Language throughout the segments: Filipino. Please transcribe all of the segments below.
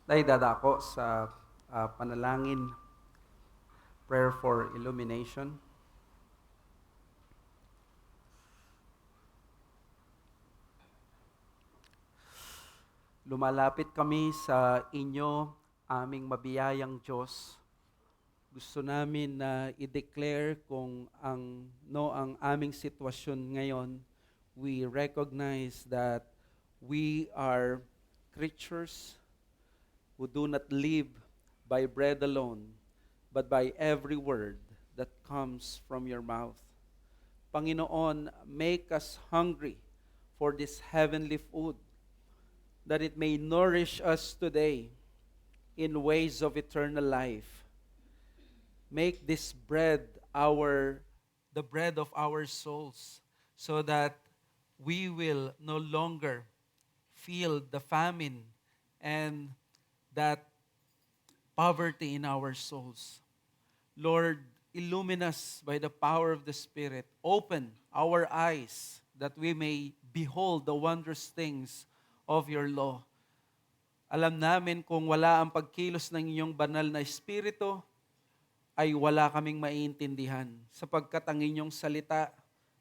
Dahil dadako sa panalangin, prayer for illumination. Lumalapit kami sa inyo, aming mabiyayang Diyos. Gusto namin na i-declare kung ang aming sitwasyon ngayon. We recognize that we are creatures who do not live by bread alone, but by every word that comes from your mouth. Panginoon, make us hungry for this heavenly food, that it may nourish us today in ways of eternal life. Make this bread the bread of our souls, so that we will no longer feel the famine and that poverty in our souls. Lord, illumine us by the power of the Spirit. Open our eyes that we may behold the wondrous things of your law. Alam namin kung wala ang pagkilos ng inyong banal na Espiritu, ay wala kaming maiintindihan. Sapagkat ang inyong salita,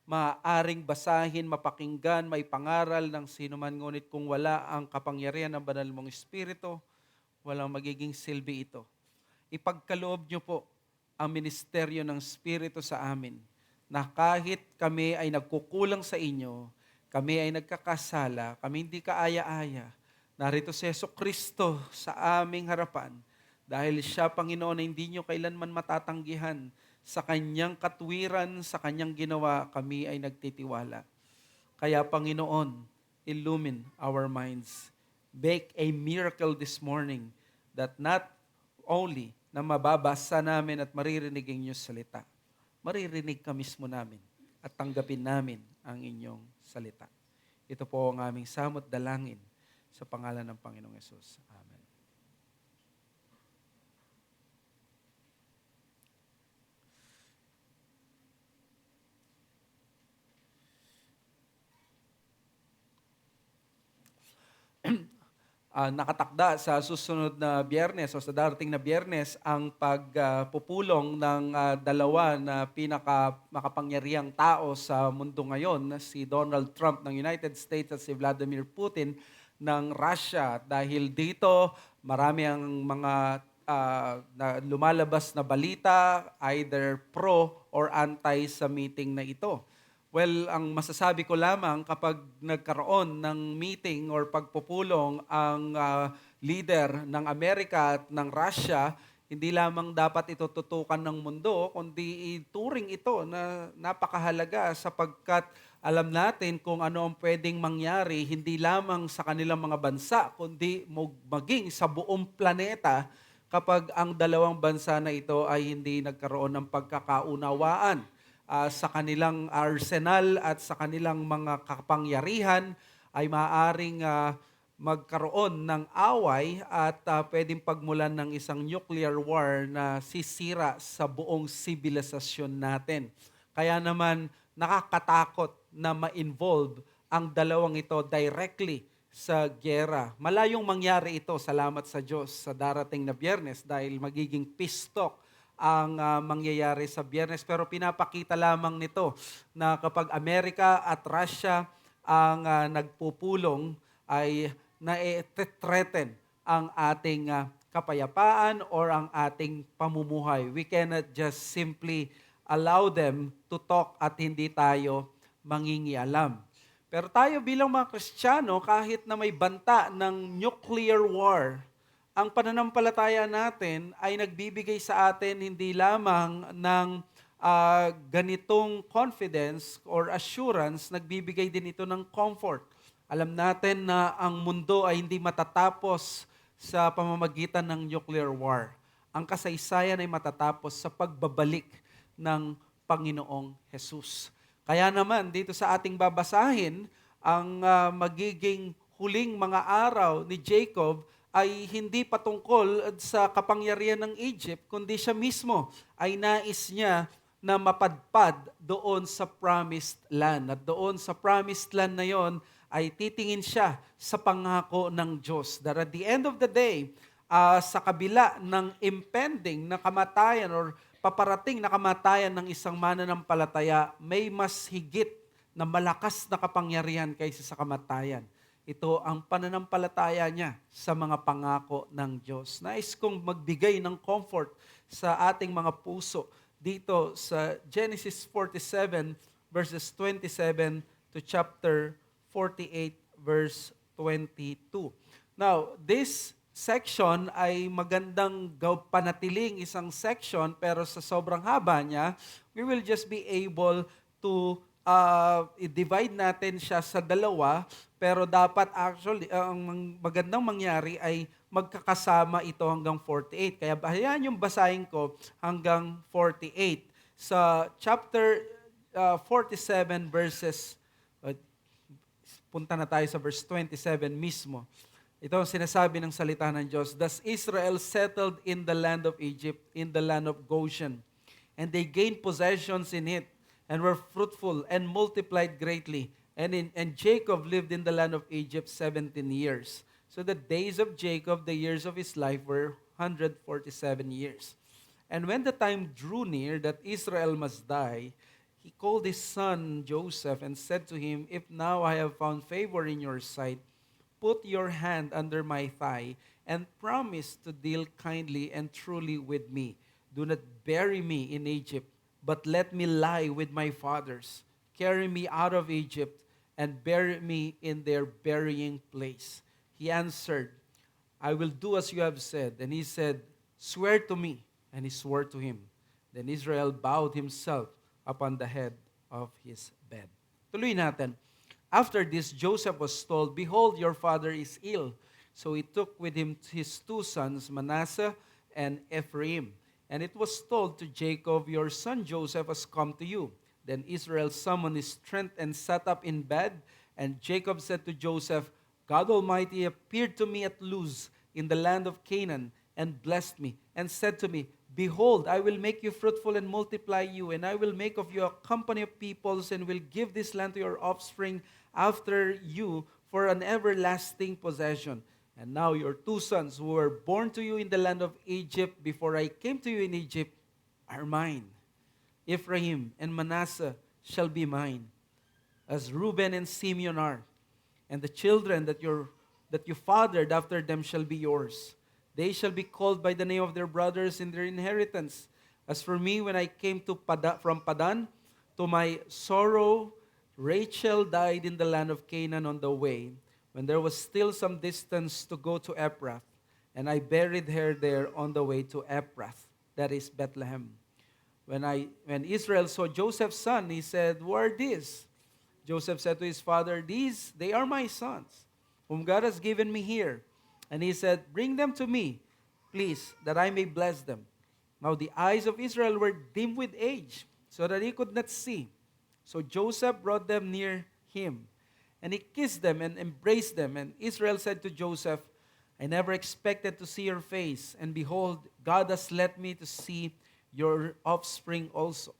maaaring basahin, mapakinggan, may pangaral ng sino man, ngunit kung wala ang kapangyarihan ng banal mong Espiritu, walang magiging silbi ito. Ipagkaloob niyo po ang ministeryo ng Espiritu sa amin, na kahit kami ay nagkukulang sa inyo, kami ay nagkakasala, kami hindi kaaya-aya, narito si Jesucristo sa aming harapan, dahil siya, Panginoon, na hindi nyo kailanman matatanggihan sa kanyang katwiran, sa kanyang ginawa, kami ay nagtitiwala. Kaya, Panginoon, illumine our minds. Make a miracle this morning that not only na mababasa namin at maririnig ang inyong salita, maririnig ka mismo namin at tanggapin namin ang inyong salita. Ito po ang aming samot dalangin sa pangalan ng Panginoong Yesus. Amen. Nakatakda sa susunod na Biyernes o sa darating na Biyernes ang pagpupulong ng dalawa na makapangyarihang tao sa mundo ngayon, si Donald Trump ng United States at si Vladimir Putin ng Russia. Dahil dito, marami ang mga na lumalabas na balita, either pro or anti sa meeting na ito. Well, ang masasabi ko lamang kapag nagkaroon ng meeting or pagpupulong ang leader ng Amerika at ng Russia, hindi lamang dapat ito tutukan ng mundo, kundi ituring ito na napakahalaga sapagkat alam natin kung ano ang pwedeng mangyari hindi lamang sa kanilang mga bansa, kundi maging sa buong planeta kapag ang dalawang bansa na ito ay hindi nagkaroon ng pagkakaunawaan sa kanilang arsenal at sa kanilang mga kapangyarihan, ay maaaring magkaroon ng away at pwedeng pagmulan ng isang nuclear war na sisira sa buong sibilisasyon natin. Kaya naman nakakatakot na ma-involve ang dalawang ito directly sa giyera. Malayong mangyari ito, salamat sa Diyos, sa darating na Biyernes dahil magiging peace talk ang mangyayari sa Biyernes. Pero pinapakita lamang nito na kapag Amerika at Russia ang nagpupulong ay na-threaten ang ating kapayapaan or ang ating pamumuhay. We cannot just simply allow them to talk at hindi tayo mangingialam. Pero tayo bilang mga Kristiyano, kahit na may banta ng nuclear war, ang pananampalataya natin ay nagbibigay sa atin hindi lamang ng ganitong confidence or assurance, nagbibigay din ito ng comfort. Alam natin na ang mundo ay hindi matatapos sa pamamagitan ng nuclear war. Ang kasaysayan ay matatapos sa pagbabalik ng Panginoong Jesus. Kaya naman, dito sa ating babasahin, ang magiging huling mga araw ni Jacob ay hindi patungkol sa kapangyarihan ng Egypt, kundi siya mismo ay nais niya na mapadpad doon sa promised land. At doon sa promised land na yon ay titingin siya sa pangako ng Diyos. That at the end of the day, sa kabila ng impending na kamatayan or paparating na kamatayan ng isang mananampalataya, may mas higit na malakas na kapangyarihan kaysa sa kamatayan. Ito ang pananampalataya niya sa mga pangako ng Diyos. Nais kong magbigay ng comfort sa ating mga puso dito sa Genesis 47 verses 27 to chapter 48 verse 22. Now, this section ay magandang panatiling isang section, pero sa sobrang haba niya, we will just be able to i-divide natin siya sa dalawa, pero dapat actually, ang magandang mangyari ay magkakasama ito hanggang 48. Kaya hayaan yung basahin ko hanggang 48. Sa chapter 47 verses, punta na tayo sa verse 27 mismo. Ito ang sinasabi ng salita ng Diyos. Thus Israel settled in the land of Egypt, in the land of Goshen. And they gained possessions in it, and were fruitful, and multiplied greatly. And Jacob lived in the land of Egypt 17 years. So the days of Jacob, the years of his life, were 147 years. And when the time drew near that Israel must die, he called his son Joseph and said to him, If now I have found favor in your sight, put your hand under my thigh and promise to deal kindly and truly with me. Do not bury me in Egypt, but let me lie with my fathers. Carry me out of Egypt and bury me in their burying place. He answered, I will do as you have said. And he said, Swear to me. And he swore to him. Then Israel bowed himself upon the head of his bed. Tuloy natin. After this, Joseph was told, Behold, your father is ill. So he took with him his two sons, Manasseh and Ephraim. And it was told to Jacob, Your son Joseph has come to you. Then Israel summoned his strength and sat up in bed. And Jacob said to Joseph, God Almighty appeared to me at Luz in the land of Canaan and blessed me and said to me, Behold, I will make you fruitful and multiply you, and I will make of you a company of peoples and will give this land to your offspring after you for an everlasting possession. And now your two sons who were born to you in the land of Egypt before I came to you in Egypt are mine. Ephraim and Manasseh shall be mine, as Reuben and Simeon are. And the children that you fathered after them shall be yours. They shall be called by the name of their brothers in their inheritance. As for me, when I came from Padan, to my sorrow, Rachel died in the land of Canaan on the way, when there was still some distance to go to Ephrath, and I buried her there on the way to Ephrath, that is Bethlehem. When Israel saw Joseph's son, he said, Who are these? Joseph said to his father, They are my sons, whom God has given me here. And he said, Bring them to me, please, that I may bless them. Now the eyes of Israel were dim with age, so that he could not see. So Joseph brought them near him, and he kissed them and embraced them. And Israel said to Joseph, I never expected to see your face, and behold, God has let me to see your offspring also.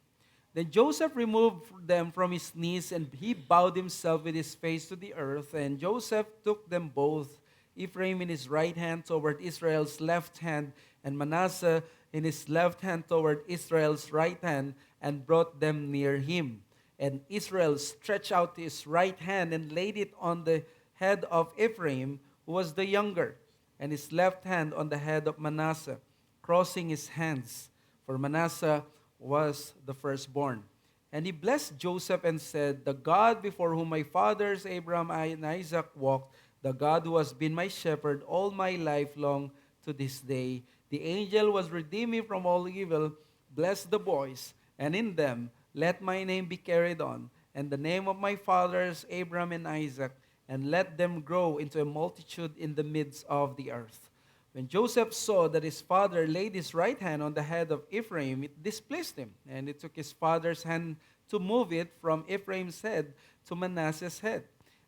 Then Joseph removed them from his knees, and he bowed himself with his face to the earth. And Joseph took them both, Ephraim in his right hand toward Israel's left hand, and Manasseh in his left hand toward Israel's right hand, and brought them near him. And Israel stretched out his right hand and laid it on the head of Ephraim, who was the younger, and his left hand on the head of Manasseh, crossing his hands, for Manasseh was the firstborn. And he blessed Joseph and said, The God before whom my fathers Abraham and Isaac walked, the God who has been my shepherd all my life long to this day, the angel was redeemed me from all evil. Bless the boys, and in them let my name be carried on, and the name of my fathers Abraham and Isaac, and let them grow into a multitude in the midst of the earth. When Joseph saw that his father laid his right hand on the head of Ephraim, it displeased him, and it took his father's hand to move it from Ephraim's head to Manasseh's head.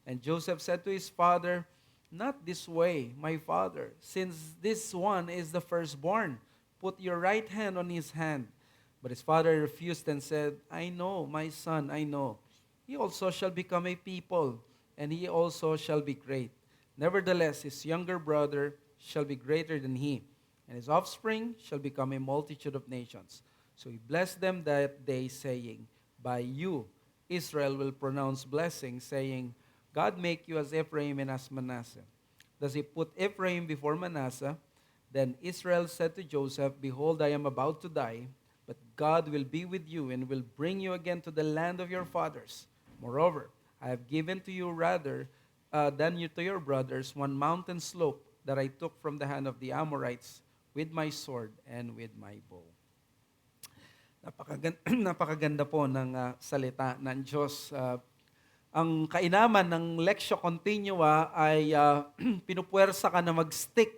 And Joseph said to his father, Not this way, my father, since this one is the firstborn. Put your right hand on his hand. But his father refused and said, I know, my son, I know. He also shall become a people, and he also shall be great. Nevertheless, his younger brother shall be greater than he, and his offspring shall become a multitude of nations. So he blessed them that day, saying, by you Israel will pronounce blessing, saying, God make you as Ephraim and as Manasseh. Thus he put Ephraim before Manasseh. Then Israel said to Joseph, behold, I am about to die, but God will be with you and will bring you again to the land of your fathers. Moreover, I have given to you rather than you to your brothers one mountain slope that I took from the hand of the Amorites with my sword and with my bow. Napakaganda po ng salita ng Diyos. Ang kainaman ng Lectio Continua ay pinupuwersa ka na mag-stick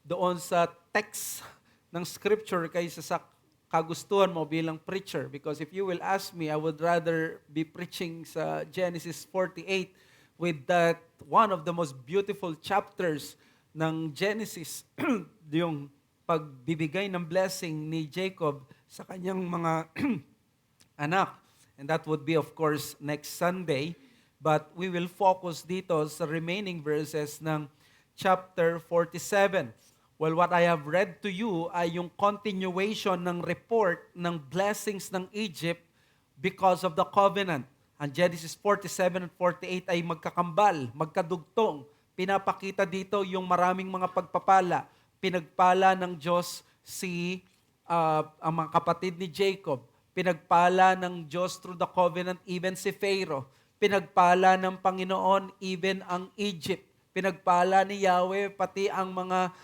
doon sa text ng Scripture kaysa sa kagustuhan mo bilang preacher. Because if you will ask me, I would rather be preaching sa Genesis 48 with that one of the most beautiful chapters ng Genesis, yung pagbibigay ng blessing ni Jacob sa kanyang mga anak. And that would be, of course, next Sunday. But we will focus dito sa remaining verses ng chapter 47. Well, what I have read to you ay yung continuation ng report ng blessings ng Egypt because of the covenant. Ang Genesis 47 and 48 ay magkakambal, magkadugtong. Pinapakita dito yung maraming mga pagpapala. Pinagpala ng Diyos ang mga kapatid ni Jacob. Pinagpala ng Diyos through the covenant even si Pharaoh. Pinagpala ng Panginoon even ang Egypt. Pinagpala ni Yahweh pati ang mga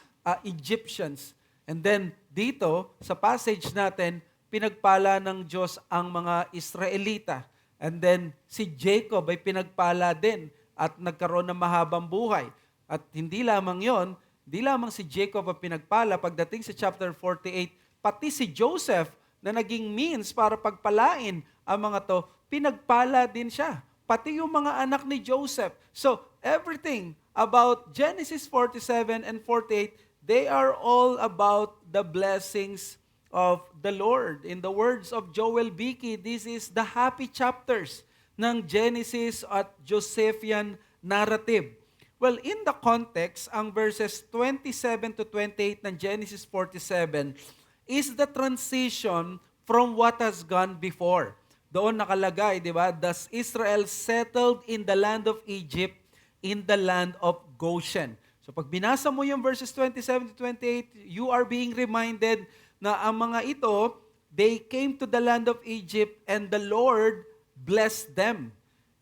Egyptians. And then dito sa passage natin, pinagpala ng Diyos ang mga Israelita. And then si Jacob ay pinagpala din at nagkaroon ng mahabang buhay. At hindi lamang yon, hindi lamang si Jacob ang pinagpala. Pagdating sa chapter 48, pati si Joseph na naging means para pagpalain ang mga to, pinagpala din siya. Pati yung mga anak ni Joseph. So everything about Genesis 47 and 48, they are all about the blessings of the Lord. In the words of Joel Beakey, this is the happy chapters ng Genesis at Josephian narrative. Well, in the context, ang verses 27 to 28 ng Genesis 47 is the transition from what has gone before. Doon nakalagay, di ba? Thus Israel settled in the land of Egypt, in the land of Goshen. So pag binasa mo yung verses 27 to 28, you are being reminded na ang mga ito, they came to the land of Egypt and the Lord blessed them.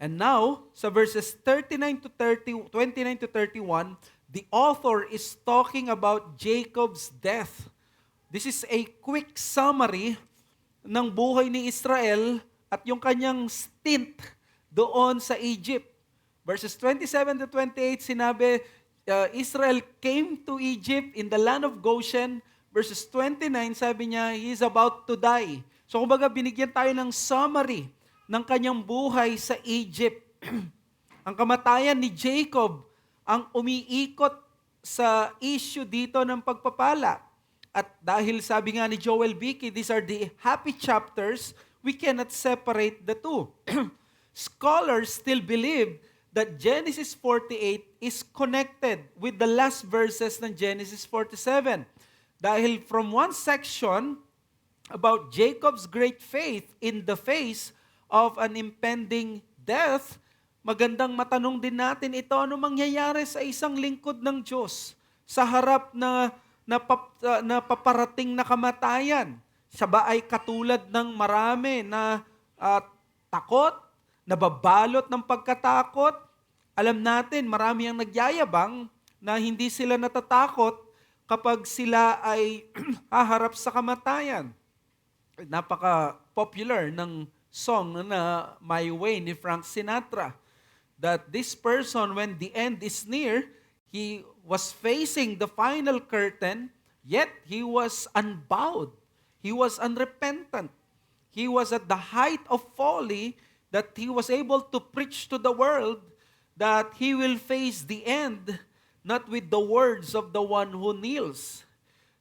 And now, sa verses 29 to 31, the author is talking about Jacob's death. This is a quick summary ng buhay ni Israel at yung kanyang stint doon sa Egypt. Verses 27 to 28, sinabi, Israel came to Egypt in the land of Goshen. Verses 29, sabi niya, he is about to die. So kumbaga, binigyan tayo ng summary ng kanyang buhay sa Egypt. Ang kamatayan ni Jacob ang umiikot sa issue dito ng pagpapala. At dahil sabi nga ni Joel Beakey, these are the happy chapters, we cannot separate the two. Scholars still believe that Genesis 48 is connected with the last verses ng Genesis 47. Dahil from one section about Jacob's great faith in the face of an impending death, magandang matanong din natin ito, ano mangyayari sa isang lingkod ng Diyos sa harap na paparating na kamatayan? Siya ba ay katulad ng marami na takot, nababalot ng pagkatakot? Alam natin, marami ang nagyayabang na hindi sila natatakot kapag sila ay haharap sa kamatayan. Napaka-popular ng song na My Way ni Frank Sinatra. That this person, when the end is near, he was facing the final curtain, yet he was unbowed. He was unrepentant. He was at the height of folly that he was able to preach to the world that he will face the end not with the words of the one who kneels.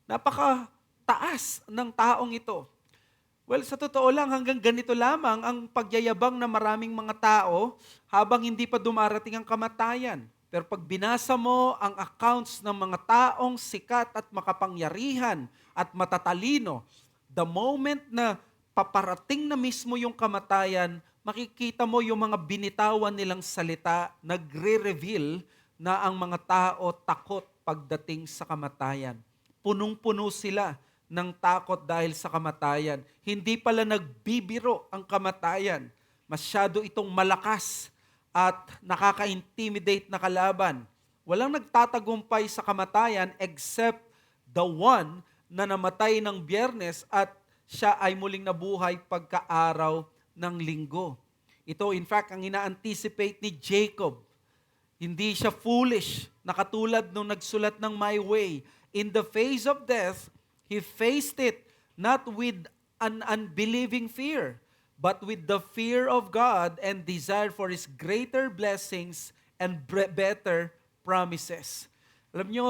Napaka-taas ng taong ito. Well, sa totoo lang, hanggang ganito lamang ang pagyayabang ng maraming mga tao habang hindi pa dumarating ang kamatayan. Pero pag binasa mo ang accounts ng mga taong sikat at makapangyarihan at matatalino, the moment na paparating na mismo yung kamatayan, makikita mo yung mga binitawan nilang salita, nagre-reveal na ang mga tao takot pagdating sa kamatayan. Punong-puno sila ng takot dahil sa kamatayan. Hindi pala nagbibiro ang kamatayan. Masyado itong malakas at nakaka-intimidate na kalaban. Walang nagtatagumpay sa kamatayan except the one na namatay ng Biyernes at siya ay muling nabuhay pagka-araw ng Linggo. Ito in fact ang ina-anticipate ni Jacob. Hindi siya foolish na katulad nung nagsulat ng My Way. In the face of death, he faced it not with an unbelieving fear, but with the fear of God and desire for His greater blessings and better promises. Alam nyo,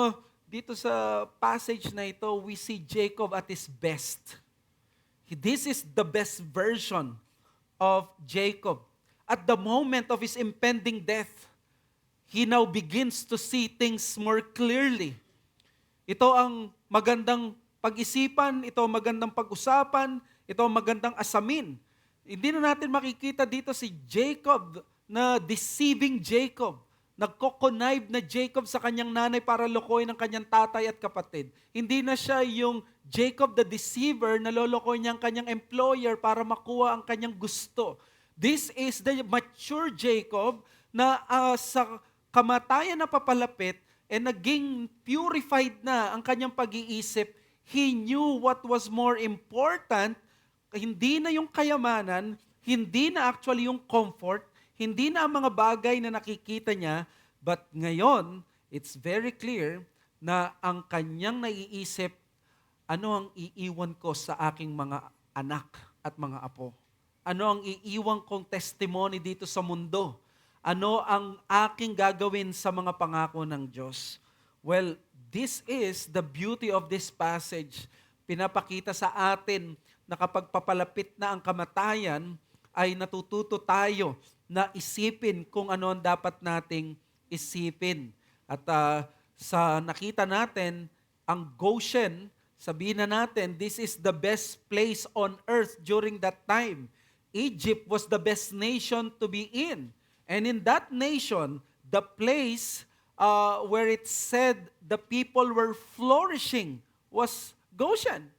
dito sa passage na ito, we see Jacob at his best. This is the best version of Jacob. At the moment of his impending death, he now begins to see things more clearly. Ito ang magandang pag-isipan, ito ang magandang pag-usapan, ito ang magandang asamin. Hindi na natin makikita dito si Jacob na deceiving Jacob. Nagko-connive na Jacob sa kanyang nanay para lokohin ang kanyang tatay at kapatid. Hindi na siya yung Jacob the deceiver na lolokohin niya ang kanyang employer para makuha ang kanyang gusto. This is the mature Jacob na sa kamatayan na papalapit naging purified na ang kanyang pag-iisip. He knew what was more important. Hindi na yung kayamanan, hindi na actually yung comfort, hindi na ang mga bagay na nakikita niya, but ngayon, it's very clear na ang kanyang naiisip, ano ang iiwan ko sa aking mga anak at mga apo? Ano ang iiwan kong testimony dito sa mundo? Ano ang aking gagawin sa mga pangako ng Diyos? Well, this is the beauty of this passage. Pinapakita sa atin na kapag papalapit na ang kamatayan, ay natututo tayo na isipin kung ano ang dapat nating isipin. At sa nakita natin, ang Goshen, sabihin na natin, this is the best place on earth during that time. Egypt was the best nation to be in. And in that nation, the place where it said the people were flourishing was Goshen.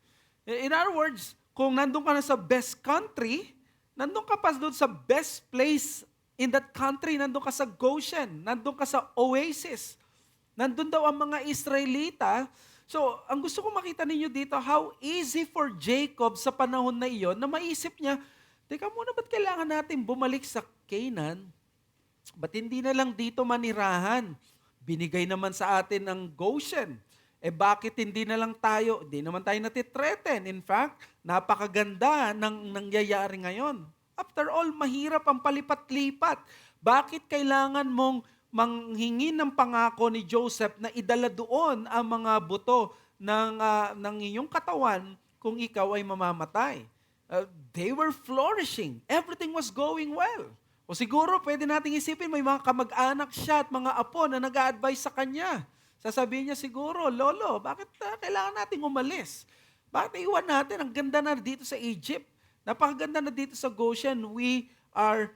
In other words, kung nandun ka na sa best country, nandun ka pa doon sa best place in that country, nandun ka sa Goshen, nandun ka sa oasis. Nandun daw ang mga Israelita. So, ang gusto ko makita ninyo dito, how easy for Jacob sa panahon na iyon na maisip niya, teka muna, ba't kailangan natin bumalik sa Canaan? Ba't hindi na lang dito manirahan? Binigay naman sa atin ang Goshen. Bakit hindi na lang tayo, hindi naman tayo natitreten. In fact, napakaganda ng nangyayari ngayon. After all, mahirap ang palipat-lipat. Bakit kailangan mong manghingi ng pangako ni Joseph na idala doon ang mga buto ng iyong katawan kung ikaw ay mamamatay? They were flourishing. Everything was going well. O siguro, pwede nating isipin, may mga kamag-anak siya at mga apo na nag-a-advise sa kanya. Sasabihin niya siguro, Lolo, bakit kailangan nating umalis? Bakit iwan natin? Ang ganda na dito sa Egypt. Napakaganda na dito sa Goshen. We are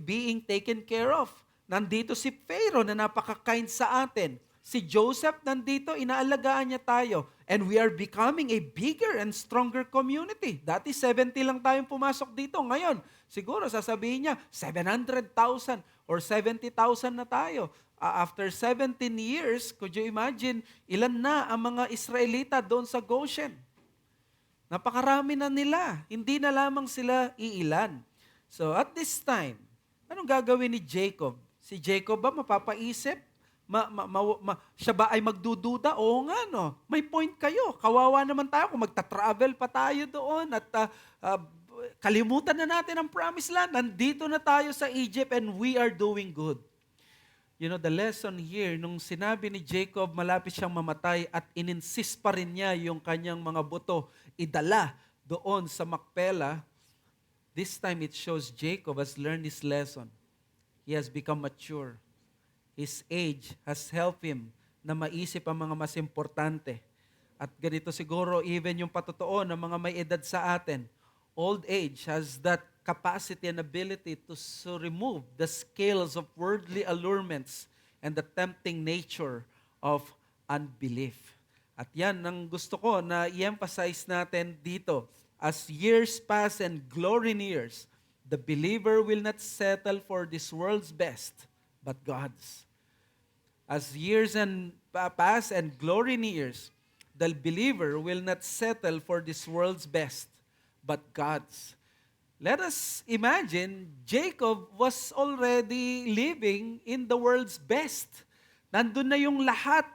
being taken care of. Nandito si Pharaoh na napaka-kind sa atin. Si Joseph nandito, inaalagaan niya tayo. And we are becoming a bigger and stronger community. Dati 70 lang tayong pumasok dito. Ngayon, siguro sasabihin niya, 700,000 or 70,000 na tayo. After 17 years, could you imagine, ilan na ang mga Israelita doon sa Goshen? Napakarami na nila. Hindi na lamang sila iilan. So at this time, anong gagawin ni Jacob? Si Jacob ba mapapaisip? Siya ba ay magdududa? Oo nga, no? May point kayo. Kawawa naman tayo kung magta-travel pa tayo doon at kalimutan na natin ang promised land. Nandito na tayo sa Egypt and we are doing good. You know, the lesson here, nung sinabi ni Jacob, malapit siyang mamatay at ininsist pa rin niya yung kanyang mga buto, idala doon sa Macpela, this time it shows Jacob has learned his lesson. he has become mature. His age has helped him na maisip ang mga mas importante. At ganito siguro, even yung patotoo ng mga may edad sa atin, old age has that capacity and ability to remove the scales of worldly allurements and the tempting nature of unbelief. At yan ang gusto ko na i-emphasize natin dito. As years pass and glory nears, the believer will not settle for this world's best, but God's. As years pass and glory nears, the believer will not settle for this world's best, but God's. Let us imagine, Jacob was already living in the world's best. Nandun na yung lahat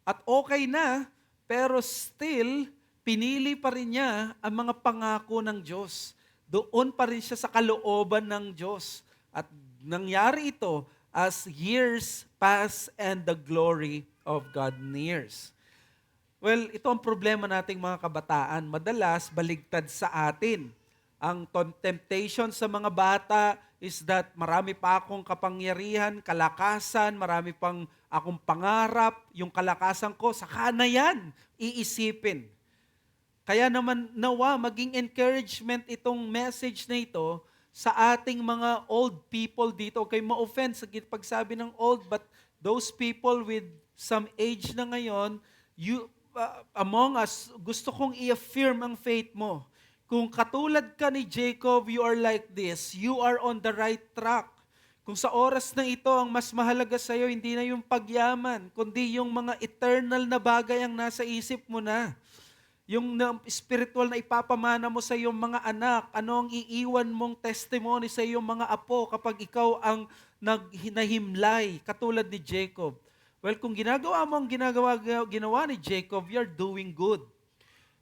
at okay na, pero still, pinili pa rin niya ang mga pangako ng Diyos. Doon pa rin siya sa kalooban ng Diyos. At nangyari ito as years pass and the glory of God nears. Well, ito ang problema nating mga kabataan. Madalas, baligtad sa atin. Ang temptation sa mga bata is that marami pa akong kapangyarihan, kalakasan, marami pang akong pangarap, yung kalakasan ko, saka na yan, iisipin. Kaya naman nawa, maging encouragement itong message na ito sa ating mga old people dito. Okay, ma-offend sa pagsabi ng old, but those people with some age na ngayon, among us, gusto kong i-affirm ang faith mo. Kung katulad ka ni Jacob, you are like this, you are on the right track. Kung sa oras na ito, ang mas mahalaga sa'yo, hindi na yung pagyaman, kundi yung mga eternal na bagay ang nasa isip mo na. Yung spiritual na ipapamana mo sa iyong mga anak, ano ang iiwan mong testimony sa iyong mga apo kapag ikaw ang nahimlay, katulad ni Jacob. Well, kung ginagawa mo ang ginawa ni Jacob, you're doing good.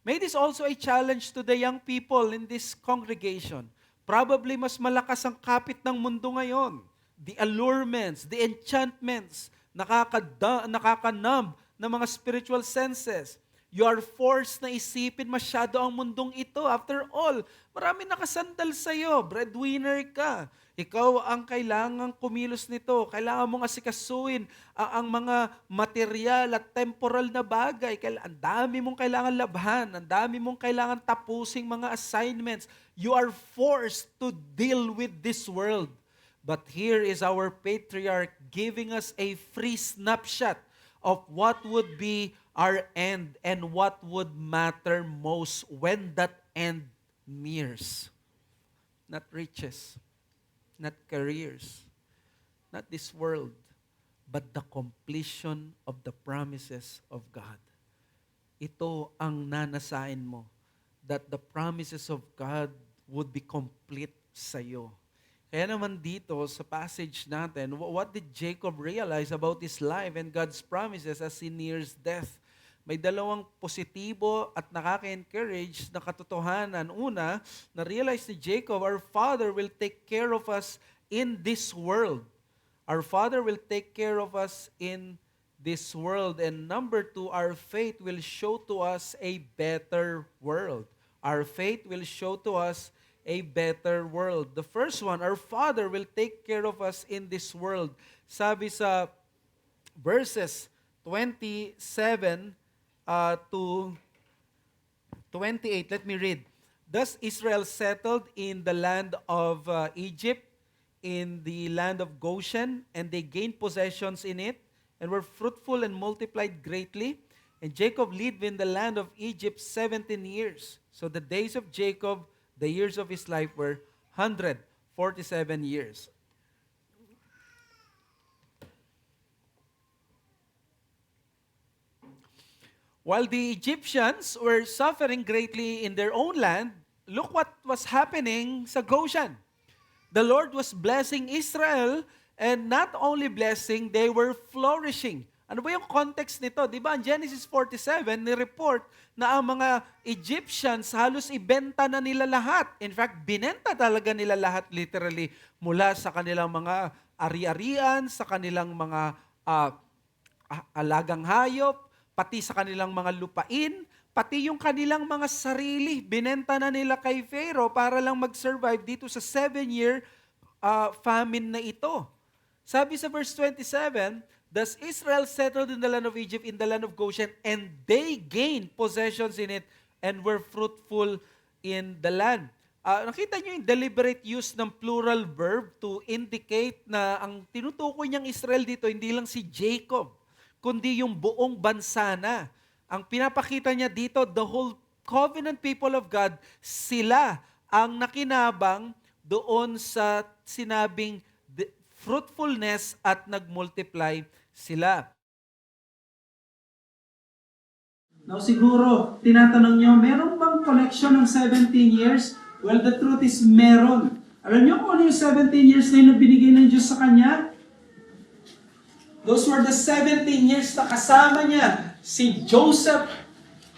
May this also a challenge to the young people in this congregation. Probably mas malakas ang kapit ng mundo ngayon. The allurements, the enchantments, nakakanumb ng mga spiritual senses. You are forced na isipin masyado ang mundong ito. After all, marami nakasandal sa'yo. Breadwinner ka. Ikaw ang kailangang kumilos nito. Kailangan mong asikasuin ang mga material at temporal na bagay. Ang dami mong kailangan labhan. Ang dami mong kailangan tapusing mga assignments. You are forced to deal with this world. But here is our patriarch giving us a free snapshot of what would be our end and what would matter most when that end nears. Not riches, not careers, not this world, but the completion of the promises of God. Ito ang nanasain mo, that the promises of God would be complete sa iyo. Kaya naman dito sa passage natin, what did Jacob realize about his life and God's promises as he nears death? May dalawang positibo at nakaka-encourage na katotohanan. Una, na-realize ni Jacob, our Father will take care of us in this world. Our Father will take care of us in this world. And number two, our faith will show to us a better world. Our faith will show to us a better world. The first one, our Father will take care of us in this world. Sabi sa verses 27 to 28, let me read. Thus Israel settled in the land of Egypt, in the land of Goshen, and they gained possessions in it, and were fruitful and multiplied greatly. And Jacob lived in the land of Egypt 17 years. So the days of Jacob, the years of his life were 147 years. While the Egyptians were suffering greatly in their own land, look what was happening sa Goshen. The Lord was blessing Israel, and not only blessing, they were flourishing. Ano ba yung context nito? Di ba, in Genesis 47, ni-report na ang mga Egyptians halos ibenta na nila lahat. In fact, binenta talaga nila lahat literally mula sa kanilang mga ari-arian, sa kanilang mga alagang hayop, pati sa kanilang mga lupain, pati yung kanilang mga sarili. Binenta na nila kay Pharaoh para lang mag-survive dito sa 7-year famine na ito. Sabi sa verse 27, thus Israel settled in the land of Egypt, in the land of Goshen, and they gained possessions in it and were fruitful in the land. Nakita niyo yung deliberate use ng plural verb to indicate na ang tinutukoy niyang Israel dito, hindi lang si Jacob, kundi yung buong bansa na. Ang pinapakita niya dito, the whole covenant people of God, sila ang nakinabang doon sa sinabing fruitfulness at nagmultiply sila. Now siguro, tinatanong nyo, meron bang connection ng 17 years? Well, the truth is meron. Alam nyo kung ano yung 17 years na yun na binigay ng Diyos sa Kanya? Those were the 17 years na kasama niya si Joseph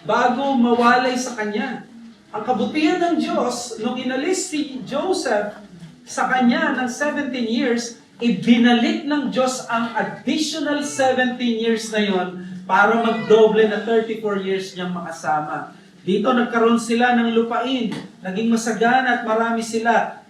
bago mawalay sa Kanya. Ang kabutihan ng Diyos, nung inalis si Joseph sa Kanya ng 17 years, ibinalik ng Diyos ang additional 17 years na yon para magdoble na 34 years niyang makasama. Dito nagkaroon sila ng lupain, naging masagana at marami sila.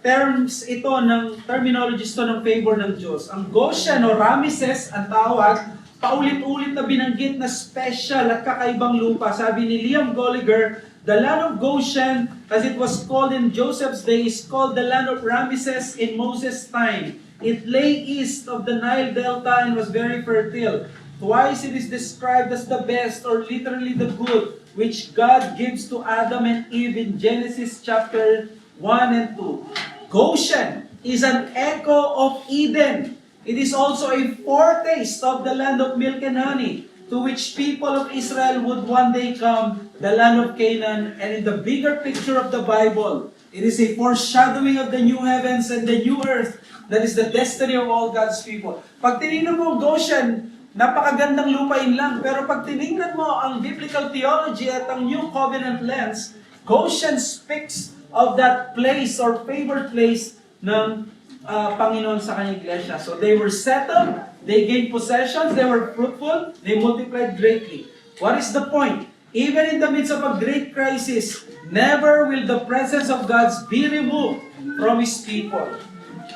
Terminologies to ng favor ng Diyos. Ang Goshen o Ramesses ang tawag, paulit-ulit na binanggit na special at kakaibang lupa. Sabi ni Liam Gallagher, the land of Goshen, as it was called in Joseph's day, is called the land of Ramesses in Moses' time. It lay east of the Nile Delta and was very fertile. Twice it is described as the best, or literally the good, which God gives to Adam and Eve in Genesis chapter 1 and 2. Goshen is an echo of Eden. It is also a foretaste of the land of milk and honey, to which people of Israel would one day come, the land of Canaan. And in the bigger picture of the Bible, it is a foreshadowing of the new heavens and the new earth that is the destiny of all God's people. Pag tinignan mo Goshen, napakagandang lupain lang. Pero pag tinignan mo ang biblical theology at ang New Covenant lens, Goshen speaks of that place or favored place ng Panginoon sa kanyang iglesia. So they were settled, they gained possessions, they were fruitful, they multiplied greatly. What is the point? Even in the midst of a great crisis, never will the presence of God be removed from His people.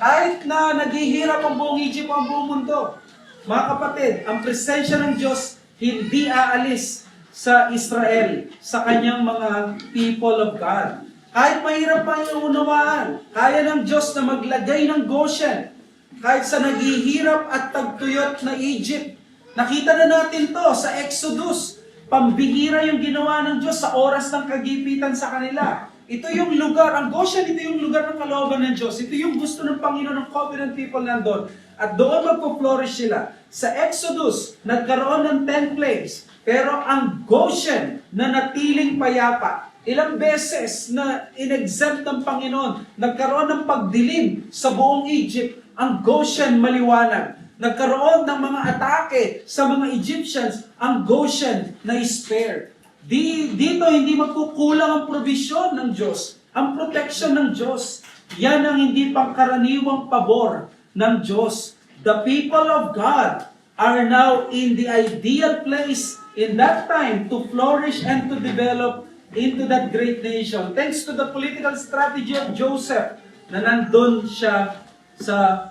Kahit na naghihirap ang buong Egypt, ang buong mundo, mga kapatid, ang presensya ng Diyos hindi aalis sa Israel, sa kanyang mga people of God. Kahit mahirap pa yung unawaan, kaya ng Diyos na maglagay ng Goshen. Kahit sa naghihirap at tagtuyot na Egypt. Nakita na natin to sa Exodus. Pambihira yung ginawa ng Diyos sa oras ng kagipitan sa kanila. Ito yung lugar, ang Goshen, ito yung lugar ng kalooban ng Diyos. Ito yung gusto ng Panginoon ng covenant people nandun. At doon magpo-flourish sila. Sa Exodus, nagkaroon ng 10 plagues. Pero ang Goshen na natiling payapa, ilang beses na in-exempt ng Panginoon, nagkaroon ng pagdilim sa buong Egypt, ang Goshen maliwanag. Nagkaroon ng mga atake sa mga Egyptians, ang Goshen na spare. Dito hindi magkukulang ang provision ng Diyos, ang protection ng Diyos. Yan ang hindi pangkaraniwang pabor ng Diyos. The people of God are now in the ideal place in that time to flourish and to develop into that great nation. Thanks to the political strategy of Joseph na nandun siya sa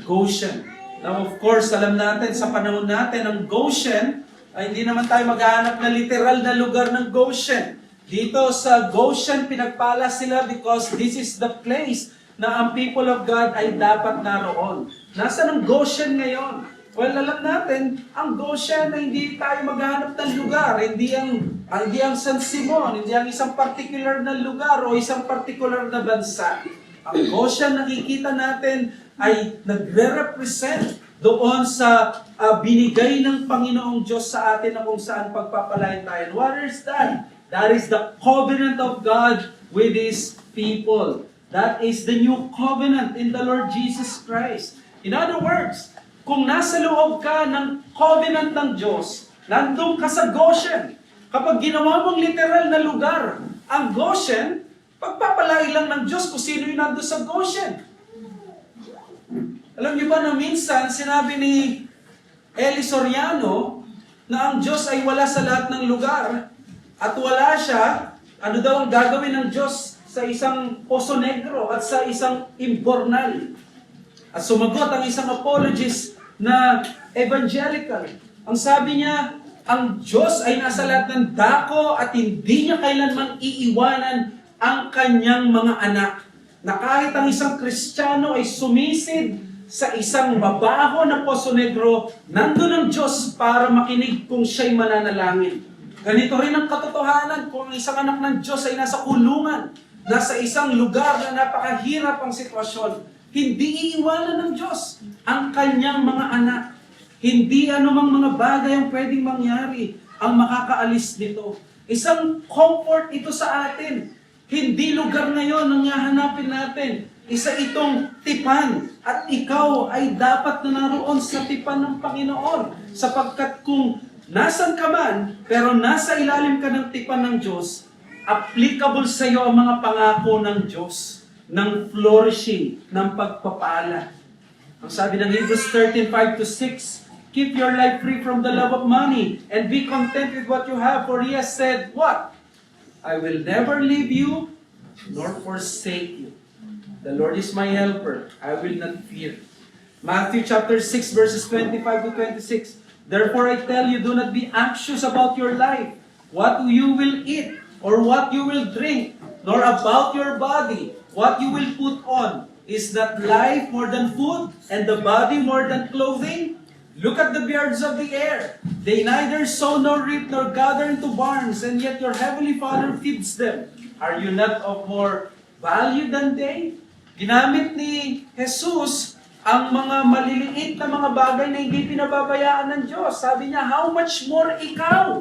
Goshen. Now of course, alam natin sa panahon natin, ang Goshen ay hindi naman tayo maghahanap na literal na lugar ng Goshen. Dito sa Goshen, pinagpala sila because this is the place na ang people of God ay dapat naroon. Nasaan ang Goshen ngayon? Well, alam natin, ang Goshen ay hindi tayo maghahanap ng lugar. Hindi ang San Simon, hindi ang isang particular na lugar o isang particular na bansa. Ang Goshen nakikita natin ay nagre-represent doon sa binigay ng Panginoong Diyos sa atin na kung saan pagpapalain tayo. What is that? That is the covenant of God with His people. That is the new covenant in the Lord Jesus Christ. In other words, kung nasa loob ka ng covenant ng Diyos, nandun ka sa Goshen. Kapag ginawa mong literal na lugar, ang Goshen, pagpapalain lang ng Diyos kung sino yung nandun sa Goshen. Alam niyo ba na minsan, sinabi ni Eli Soriano na ang Diyos ay wala sa lahat ng lugar at wala siya, ano daw ang gagawin ng Diyos sa isang Poso Negro at sa isang Imbornal. At sumagot ang isang apologist na evangelical. Ang sabi niya, ang Diyos ay nasa lahat ng dako at hindi niya kailanman iiwanan ang kanyang mga anak. Na kahit ang isang Kristiyano ay sumisid sa isang mabaho na Poso Negro, nandun ang Diyos para makinig kung siya'y mananalangin. Ganito rin ang katotohanan kung ang isang anak ng Diyos ay nasa kulungan, nasa isang lugar na napakahirap ang sitwasyon. Hindi iiwanan ng Diyos ang kanyang mga anak. Hindi anumang mga bagay ang pwedeng mangyari ang makakaalis nito. Isang comfort ito sa atin. Hindi lugar ngayon ang hahanapin natin. Isa itong tipan. At ikaw ay dapat na naroon sa tipan ng Panginoon. Sapagkat kung nasan ka man, pero nasa ilalim ka ng tipan ng Diyos, applicable sa iyo ang mga pangako ng Diyos, ng flourishing, ng pagpapala. Ang sabi ng Hebrews 13:5-6, keep your life free from the love of money and be content with what you have, for He has said, what? I will never leave you nor forsake you. The Lord is my helper. I will not fear. Matthew chapter 6 verses 25-26. Therefore I tell you, do not be anxious about your life, what you will eat or what you will drink, nor about your body, what you will put on. Is not life more than food, and the body more than clothing? Look at the birds of the air. They neither sow nor reap nor gather into barns, and yet your heavenly Father feeds them. Are you not of more value than they? Ginamit ni Jesus ang mga maliliit na mga bagay na hindi pinababayaan ng Diyos. Sabi niya, how much more ikaw?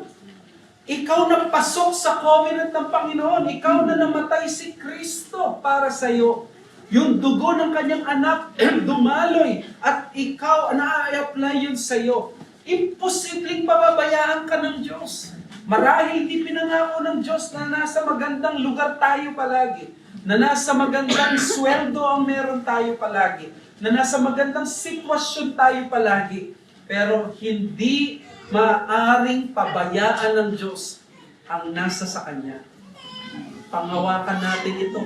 Ikaw na pasok sa covenant ng Panginoon. Ikaw na namatay si Kristo para sa iyo. Yung dugo ng kanyang anak dumaloy at ikaw na-apply yun sa iyo. Imposibleng pababayaan ka ng Diyos. Marahil di pinangako ng Diyos na nasa magandang lugar tayo palagi. Na nasa magandang sweldo ang meron tayo palagi. Na nasa magandang sitwasyon tayo palagi. Pero hindi maaring pabayaan ng Diyos ang nasa sa Kanya. Panghawakan natin ito.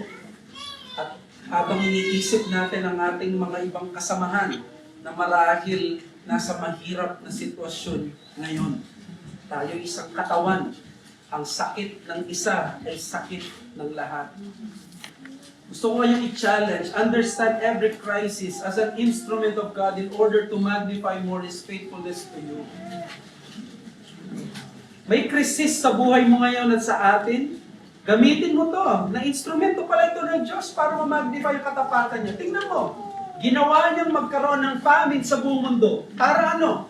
At habang iniisip natin ang ating mga ibang kasamahan na marahil nasa mahirap na sitwasyon ngayon, tayo isang katawan. Ang sakit ng isa ay sakit ng lahat. Gusto ko kayong i-challenge, understand every crisis as an instrument of God in order to magnify more His faithfulness to you. May krisis sa buhay mo ngayon at sa atin, gamitin mo to. Na instrumento pala ito ng Diyos para ma-magnify yung katapatan niya. Tingnan mo, ginawa niyang magkaroon ng famine sa buong mundo. Para ano?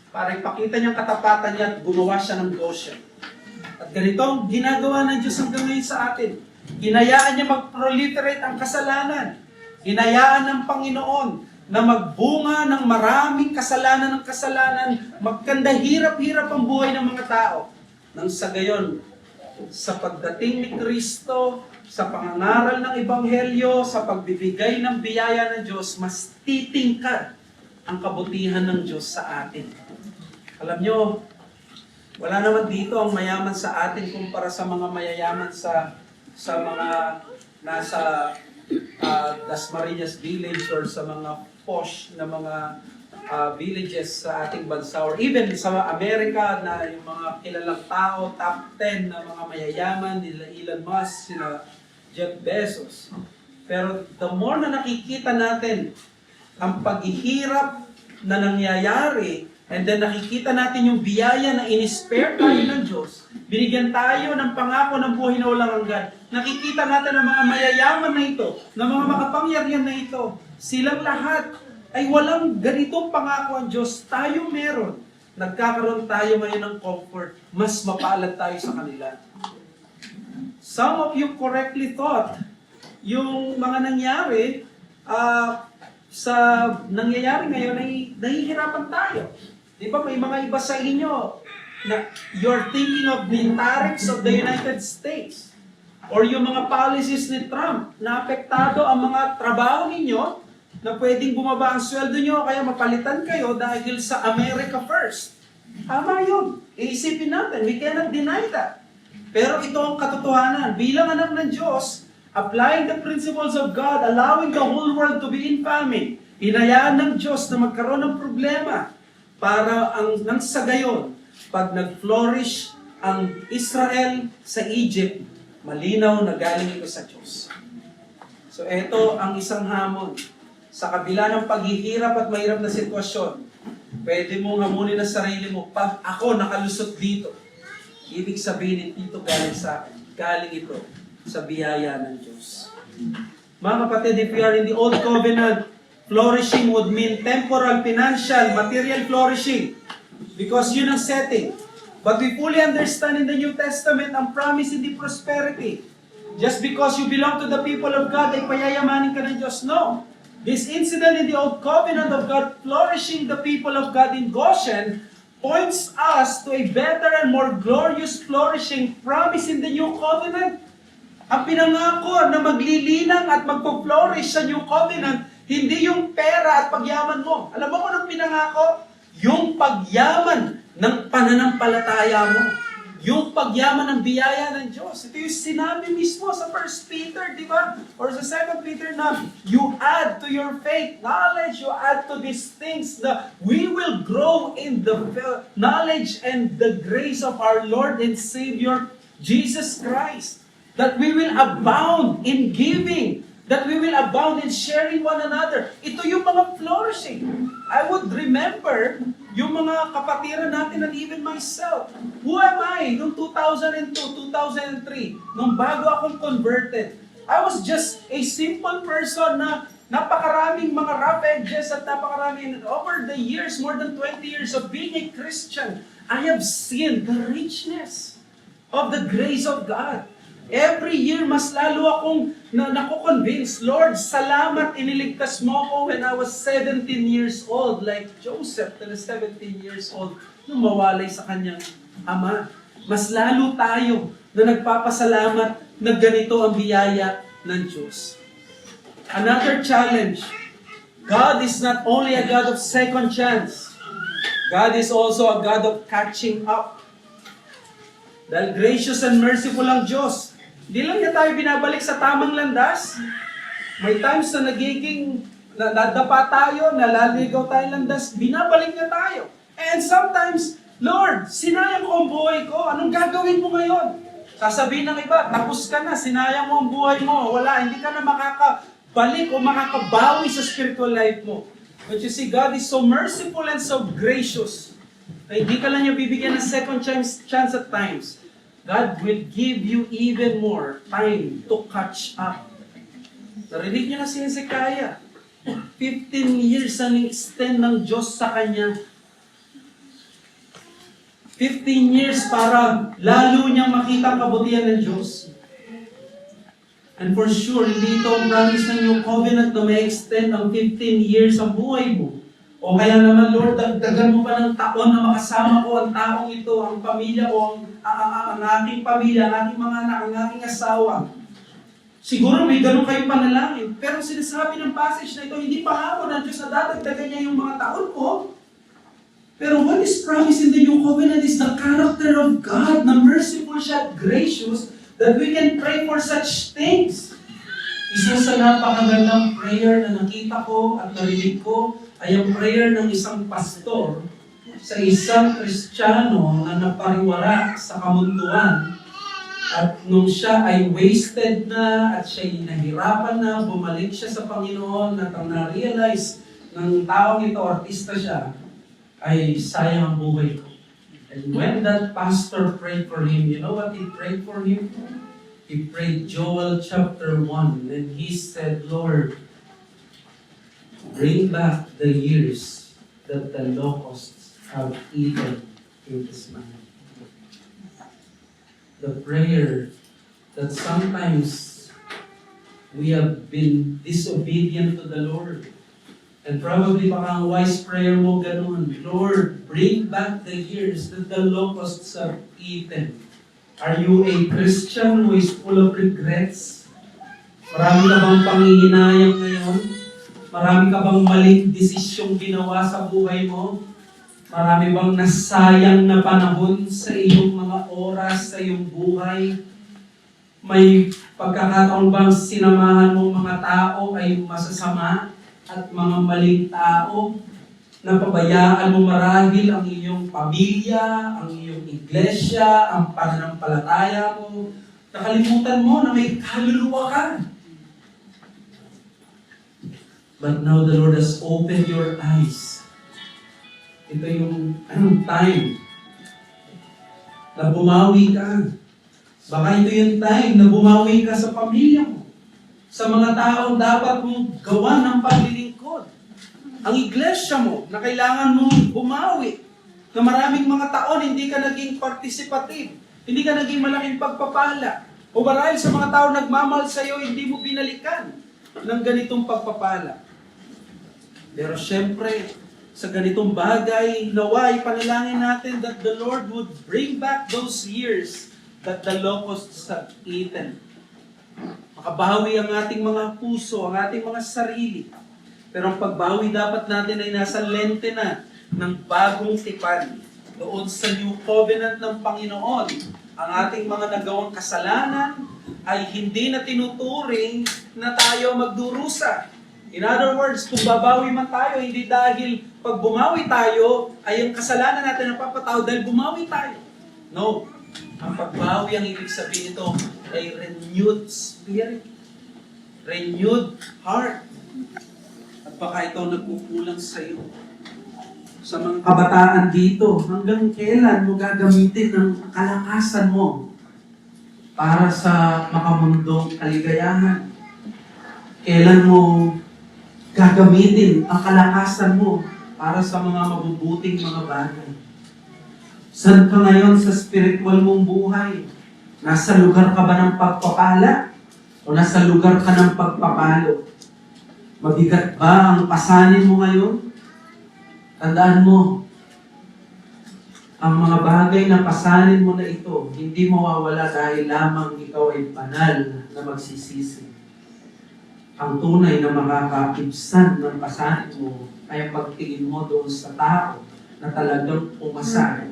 Para ipakita niyang katapatan niya at gumawa siya ng Goshen. At ganito ang ginagawa ng Diyos hanggang ngayon sa atin. Hinayaan niya mag-proliferate ang kasalanan. Hinayaan ng Panginoon na magbunga ng maraming kasalanan, magkanda hirap-hirap ang buhay ng mga tao. Nang sa gayon, sa pagdating ni Kristo, sa pangangaral ng Ebanghelyo, sa pagbibigay ng biyaya ng Diyos, mas titingkad ang kabutihan ng Diyos sa atin. Alam nyo, wala naman dito ang mayaman sa atin kumpara sa mga mayayaman sa mga nasa Dasmariñas village or sa mga posh na mga villages sa ating bansa or even sa Amerika na yung mga kilalang tao, top 10 na mga mayayaman, nila Elon Musk, sila Jeff Bezos. Pero the more na nakikita natin ang paghihirap na nangyayari and then nakikita natin yung biyaya na in-spare tayo ng Diyos, binigyan tayo ng pangako ng buhay na walang hanggan. Nakikita natin ang mga mayayaman na ito, ng mga makapangyarihan na ito, silang lahat ay walang ganitong pangako ang Diyos. Tayo meron. Nagkakaroon tayo ngayon ng comfort. Mas mapalad tayo sa kanila. Some of you correctly thought yung mga nangyari sa nangyayari ngayon ay nahihirapan tayo. Di ba may mga iba sa inyo na you're thinking of the tariffs of the United States or yung mga policies ni Trump na apektado ang mga trabaho ninyo na pwedeng bumaba ang sweldo nyo kaya mapalitan kayo dahil sa America First. Tama yun. Iisipin natin. We cannot deny that. Pero ito ang katotohanan. Bilang anak ng Diyos, applying the principles of God, allowing the whole world to be in famine, Hinayaan ng Diyos na magkaroon ng problema para nang sa gayon, pag nag-flourish ang Israel sa Egypt, malinaw na galing ito sa Diyos. So ito ang isang hamon. Sa kabila ng paghihirap at mahirap na sitwasyon, pwede mong hamunin ang sarili mo, pag ako nakalusot dito, ibig sabihin dito galing sa akin. Galing ito sa biyaya ng Diyos. Mga kapatid, if we are in the Old Covenant, flourishing would mean temporal, financial, material flourishing. Because yun ang setting. But we fully understand in the New Testament ang promise hindi prosperity. Just because you belong to the people of God, ay payayamanin ka ng Diyos. No. This incident in the Old Covenant of God flourishing the people of God in Goshen points us to a better and more glorious flourishing promise in the New Covenant. Ang pinangako na maglilinang at magpo-flourish sa New Covenant, hindi yung pera at pagyaman mo. Alam mo kung anong pinangako? Yung pagyaman ng pananampalataya mo. Yung pagyaman ng biyaya ng Diyos. Ito yung sinabi mismo sa 1 Peter, di ba? Or sa 2 Peter na, you add to your faith knowledge, you add to these things that we will grow in the knowledge and the grace of our Lord and Savior, Jesus Christ. That we will abound in giving. That we will abound in sharing one another. Ito yung mga flourishing. I would remember yung mga kapatiran natin and even myself. Who am I noong 2002, 2003, nung bago akong converted? I was just a simple person na napakaraming mga rough edges at napakaraming, over the years, more than 20 years of being a Christian, I have seen the richness of the grace of God. Every year, mas lalo akong nakukonvince, Lord, salamat iniligtas mo ako when I was 17 years old, like Joseph, na 17 years old, nung mawalay sa kanyang ama. Mas lalo tayo na nagpapasalamat na ganito ang biyaya ng Diyos. Another challenge, God is not only a God of second chance, God is also a God of catching up. Dahil gracious and merciful ang Diyos, di lang niya tayo binabalik sa tamang landas. May times na nagiging, nadapa tayo, nalaligaw tayo landas, binabalik niya tayo. And sometimes, Lord, sinayang ko ang buhay ko, anong gagawin mo ngayon? Sasabihin ng iba, tapos ka na, sinayang mo ang buhay mo, wala, hindi ka na makakabalik o makakabawi sa spiritual life mo. But you see, God is so merciful and so gracious. Na hindi ka lang niya bibigyan ng second chance at times. God will give you even more time to catch up. Narinig niyo na si Hezekiah. 15 years ang extend ng Diyos sa kanya. 15 years para lalo niyang makita ang kabutihan ng Diyos. And for sure, hindi ito ang promise ng New Covenant na may extend ang 15 years ang buhay mo. O kaya naman, Lord, dagdagan mo pa ng taon na makasama ko ang taong ito, ang pamilya ko, ang aking pamilya, ang aking mga anak, ang aking asawa. Siguro may ganun kayong panalangin. Pero sinasabi ng passage na ito, hindi pa hapon ng Diyos na dadagdagan niya yung mga taon ko. Pero what is promised in the New Covenant is the character of God, na merciful siya, gracious, that we can pray for such things. Isa sa napakagandang prayer na nakita ko at narinig ko ay ang prayer ng isang pastor sa isang Kristiyano na napariwara sa kamunduan. At nung siya ay wasted na at siya'y nahirapan na, bumalik siya sa Panginoon at ang na-realize ng taong ito, artista siya, ay sayang ang buhay ko. And when that pastor prayed for him, you know what he prayed for him? He prayed Joel chapter 1, and he said, Lord, bring back the years that the locusts have eaten in this man. The prayer that sometimes we have been disobedient to the Lord. And probably baka ang wise prayer mo ganun, Lord, bring back the years that the locusts have eaten. Are you a Christian who is full of regrets? Marami ka bang panghihinayang ngayon? Marami ka bang maling desisyong ginawa sa buhay mo? Marami bang nasayang na panahon sa iyong mga oras, sa iyong buhay? May pagkakataon bang sinamahan mong mga tao ay masasama? at mga maling tao, napabayaan mo marahil ang iyong pamilya, ang iyong iglesia, ang pananampalataya mo. Nakalimutan mo na may kaluluwa ka. But now the Lord has opened your eyes. Ito yung time na bumawi ka. Baka ito yung time na bumawi ka sa pamilya mo. Sa mga taong dapat mong gawa ng paglilingkod. Ang iglesia mo na kailangan mong bumawi. Na maraming mga taon hindi ka naging participative. Hindi ka naging malaking pagpapala. O marahil sa mga taong nagmamahal sa iyo, hindi mo binalikan ng ganitong pagpapala. Pero syempre, sa ganitong bagay, naway, panalangin natin that the Lord would bring back those years that the locusts have eaten. Makabawi ang ating mga puso, ang ating mga sarili. Pero ang pagbawi dapat natin ay nasa lente na ng bagong tipan. Doon sa New Covenant ng Panginoon, ang ating mga nagawang kasalanan ay hindi na tinuturing na tayo magdurusa. In other words, kung babawi man tayo, hindi dahil pag bumawi tayo, ay ang kasalanan natin napapatao dahil bumawi tayo. No. Ang pagbawi, ang ibig sabihin ito, ay renewed spirit. Renewed heart. At baka ito nagkukulang sa iyo. Sa mga kabataan dito, hanggang kailan mo gagamitin ang kalakasan mo para sa makamundong kaligayahan? Kailan mo gagamitin ang kalakasan mo para sa mga mabubuting mga bagay? Saan ka ngayon sa spiritual mong buhay? Nasa lugar ka ba ng pagpapala? O nasa lugar ka ng pagpapalo? Mabigat ba ang pasanin mo ngayon? Tandaan mo, ang mga bagay na pasanin mo na ito, hindi mawawala dahil lamang ikaw ay banal na magsisisi. Ang tunay na makakaibsan ng pasanin mo ay ang pagtingin mo doon sa tao na talagang pumasan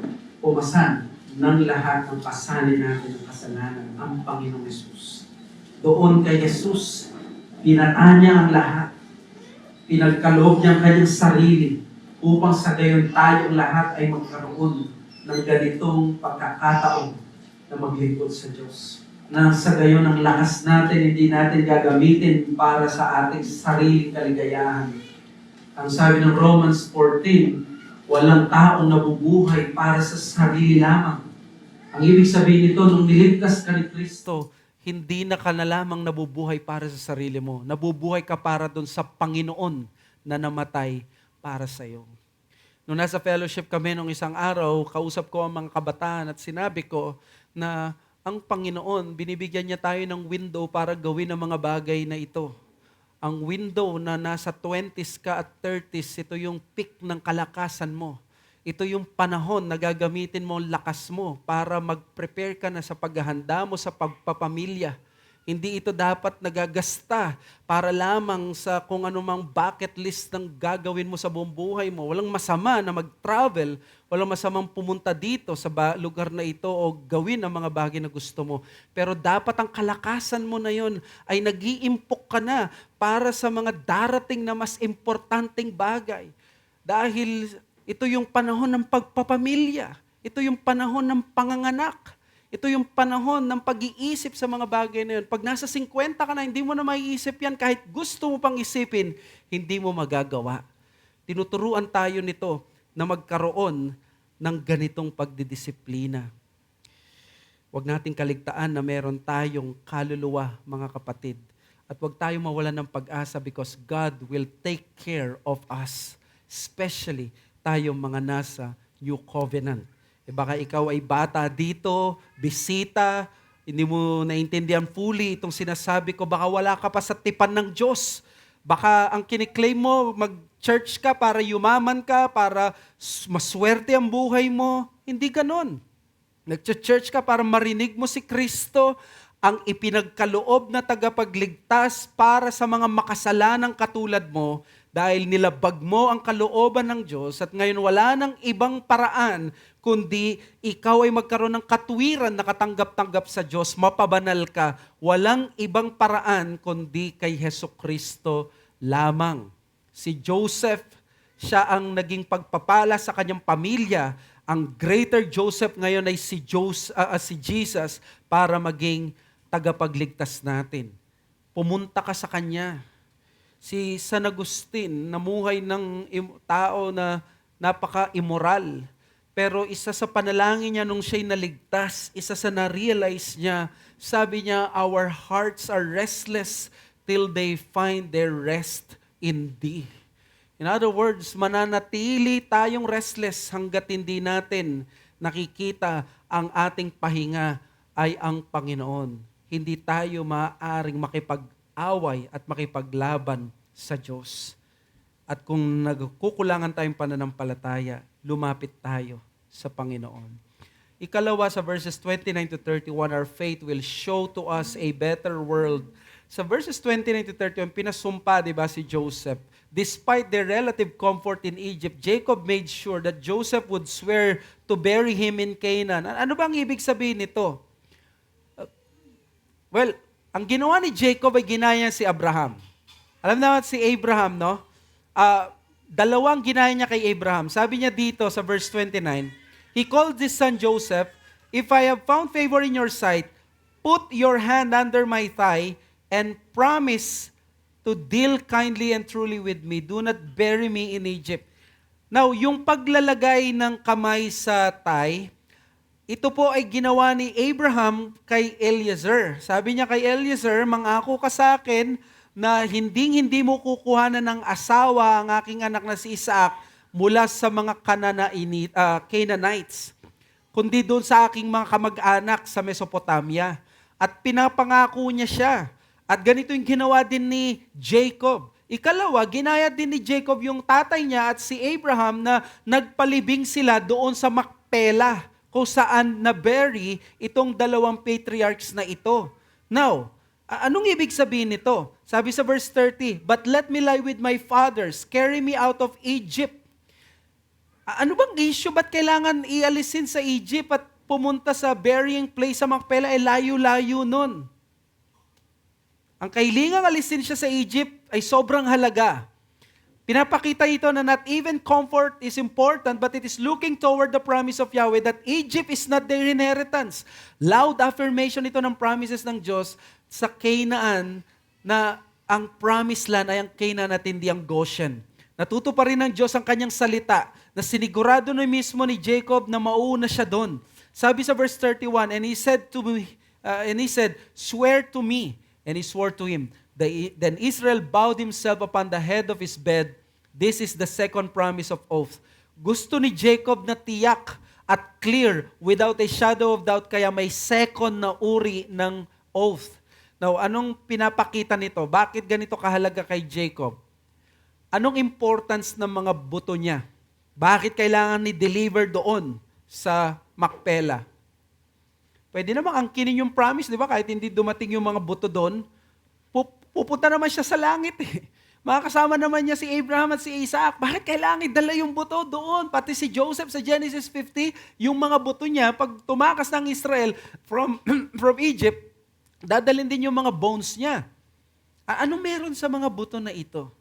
ng lahat ng pasanin natin ng kasalanan, ang Panginoong Yesus. Doon kay Yesus, pinata niya ang lahat. Pinagkaloob niya ang kanyang sarili upang sa gayon tayong lahat ay magkaroon ng ganitong pagkakataon na maglingkod sa Diyos. Na sa gayon ang lakas natin, hindi natin gagamitin para sa ating sariling kaligayahan. Ang sabi ng Romans 14, walang taong nabubuhay para sa sarili lamang. Ang ibig sabihin nito, nung niligtas ka ni Kristo, hindi na ka na lamang nabubuhay para sa sarili mo. Nabubuhay ka para doon sa Panginoon na namatay para sa iyo. Nung nasa fellowship kami nung isang araw, kausap ko ang mga kabataan at sinabi ko na ang Panginoon, binibigyan niya tayo ng window para gawin ang mga bagay na ito. Ang window na nasa 20s ka at 30s, ito yung peak ng kalakasan mo. Ito yung panahon na gagamitin mo ang lakas mo para mag-prepare ka na sa paghahanda mo sa pagpapamilya. Hindi ito dapat nagagasta para lamang sa kung anumang bucket list ng gagawin mo sa buong buhay mo. Walang masama na mag-travel, walang masamang pumunta dito sa lugar na ito o gawin ang mga bagay na gusto mo. Pero dapat ang kalakasan mo na yon ay nag-iimpok ka na para sa mga darating na mas importanteng bagay. Dahil ito yung panahon ng pagpapamilya. Ito yung panahon ng panganganak. Ito yung panahon ng pag-iisip sa mga bagay na yun. Pag nasa 50 ka na, hindi mo na maiisip yan. Kahit gusto mo pang isipin, hindi mo magagawa. Tinuturuan tayo nito na magkaroon ng ganitong pagdidisiplina. Huwag nating kaligtaan na meron tayong kaluluwa, mga kapatid. At huwag tayong mawalan ng pag-asa because God will take care of us. Especially tayong mga nasa New Covenant. Baka ikaw ay bata dito, bisita, hindi mo naintindihan fully itong sinasabi ko, baka wala ka pa sa tipan ng Diyos. Baka ang kiniklaim mo, mag-church ka para yumaman ka, para maswerte ang buhay mo. Hindi ganon. Nag-church ka para marinig mo si Kristo, ang ipinagkaloob na tagapagligtas para sa mga makasalanang katulad mo, dahil nilabag mo ang kalooban ng Diyos at ngayon wala nang ibang paraan kundi ikaw ay magkaroon ng katuwiran na katanggap-tanggap sa Diyos, mapabanal ka. Walang ibang paraan kundi kay Hesukristo lamang. Si Joseph, siya ang naging pagpapala sa kanyang pamilya. Ang greater Joseph ngayon ay si Jesus para maging tagapagligtas natin. Pumunta ka sa Kanya. Si San Agustin, namuhay ng tao na napaka-immoral. Pero isa sa panalangin niya nung siya'y naligtas, isa sa na-realize niya, sabi niya, our hearts are restless till they find their rest in Thee. In other words, mananatili tayong restless hanggat hindi natin nakikita ang ating pahinga ay ang Panginoon. Hindi tayo maaaring makipag-away at makipaglaban sa Diyos. At kung nagkukulangan tayong pananampalataya, lumapit tayo sa Panginoon. Ikalawa, sa verses 29 to 31, our faith will show to us a better world. Sa verses 29 to 31, pinasumpa, di ba, si Joseph. Despite their relative comfort in Egypt, Jacob made sure that Joseph would swear to bury him in Canaan. Ano bang ibig sabihin nito? Well, ang ginawa ni Jacob ay ginaya si Abraham. Alam naman si Abraham, no? Dalawang ginaya niya kay Abraham. Sabi niya dito sa verse 29, he called his son Joseph, if I have found favor in your sight, put your hand under my thigh and promise to deal kindly and truly with me. Do not bury me in Egypt. Now, yung paglalagay ng kamay sa thigh, ito po ay ginawa ni Abraham kay Eliezer. Sabi niya kay Eliezer, mangako ka sa akin na hindi mo kukuhanan ng asawa ang aking anak na si Isaac mula sa mga Canaanites, kundi doon sa aking mga kamag-anak sa Mesopotamia. At pinapangako niya siya. At ganito yung ginawa din ni Jacob. Ikalawa, ginaya din ni Jacob yung tatay niya at si Abraham na nagpalibing sila doon sa Macpela, kung saan na-bury itong dalawang patriarchs na ito. Now, anong ibig sabihin nito? Sabi sa verse 30, but let me lie with my fathers, carry me out of Egypt. Ano bang issue? Ba't kailangan ialisin sa Egypt at pumunta sa burying place sa Macpela? Layo-layo nun. Ang kahilingang alisin siya sa Egypt ay sobrang halaga. Pinapakita ito na not even comfort is important, but it is looking toward the promise of Yahweh that Egypt is not their inheritance. Loud affirmation ito ng promises ng Diyos sa Canaan na ang promised land ay ang Canaan at hindi ang Goshen. Natuto pa rin ng Diyos ang kanyang salita na sinigurado na mismo ni Jacob na mauuna siya doon. Sabi sa verse 31, and he said, swear to me. And he swore to him. Then Israel bowed himself upon the head of his bed. This is the second promise of oath. Gusto ni Jacob na tiyak at clear without a shadow of doubt, kaya may second na uri ng oath. Now, anong pinapakita nito? Bakit ganito kahalaga kay Jacob? Anong importance ng mga buto niya? Bakit kailangan ni-deliver doon sa Macpela? Pwede namang angkinin yung promise, di ba? Kahit hindi dumating yung mga buto doon, pupunta naman siya sa langit eh. Makakasama naman niya si Abraham at si Isaac. Bakit kailangan idala yung buto doon? Pati si Joseph sa Genesis 50, yung mga buto niya, pag tumakas ng Israel from Egypt, dadalhin din yung mga bones niya. Ano meron sa mga buto na ito?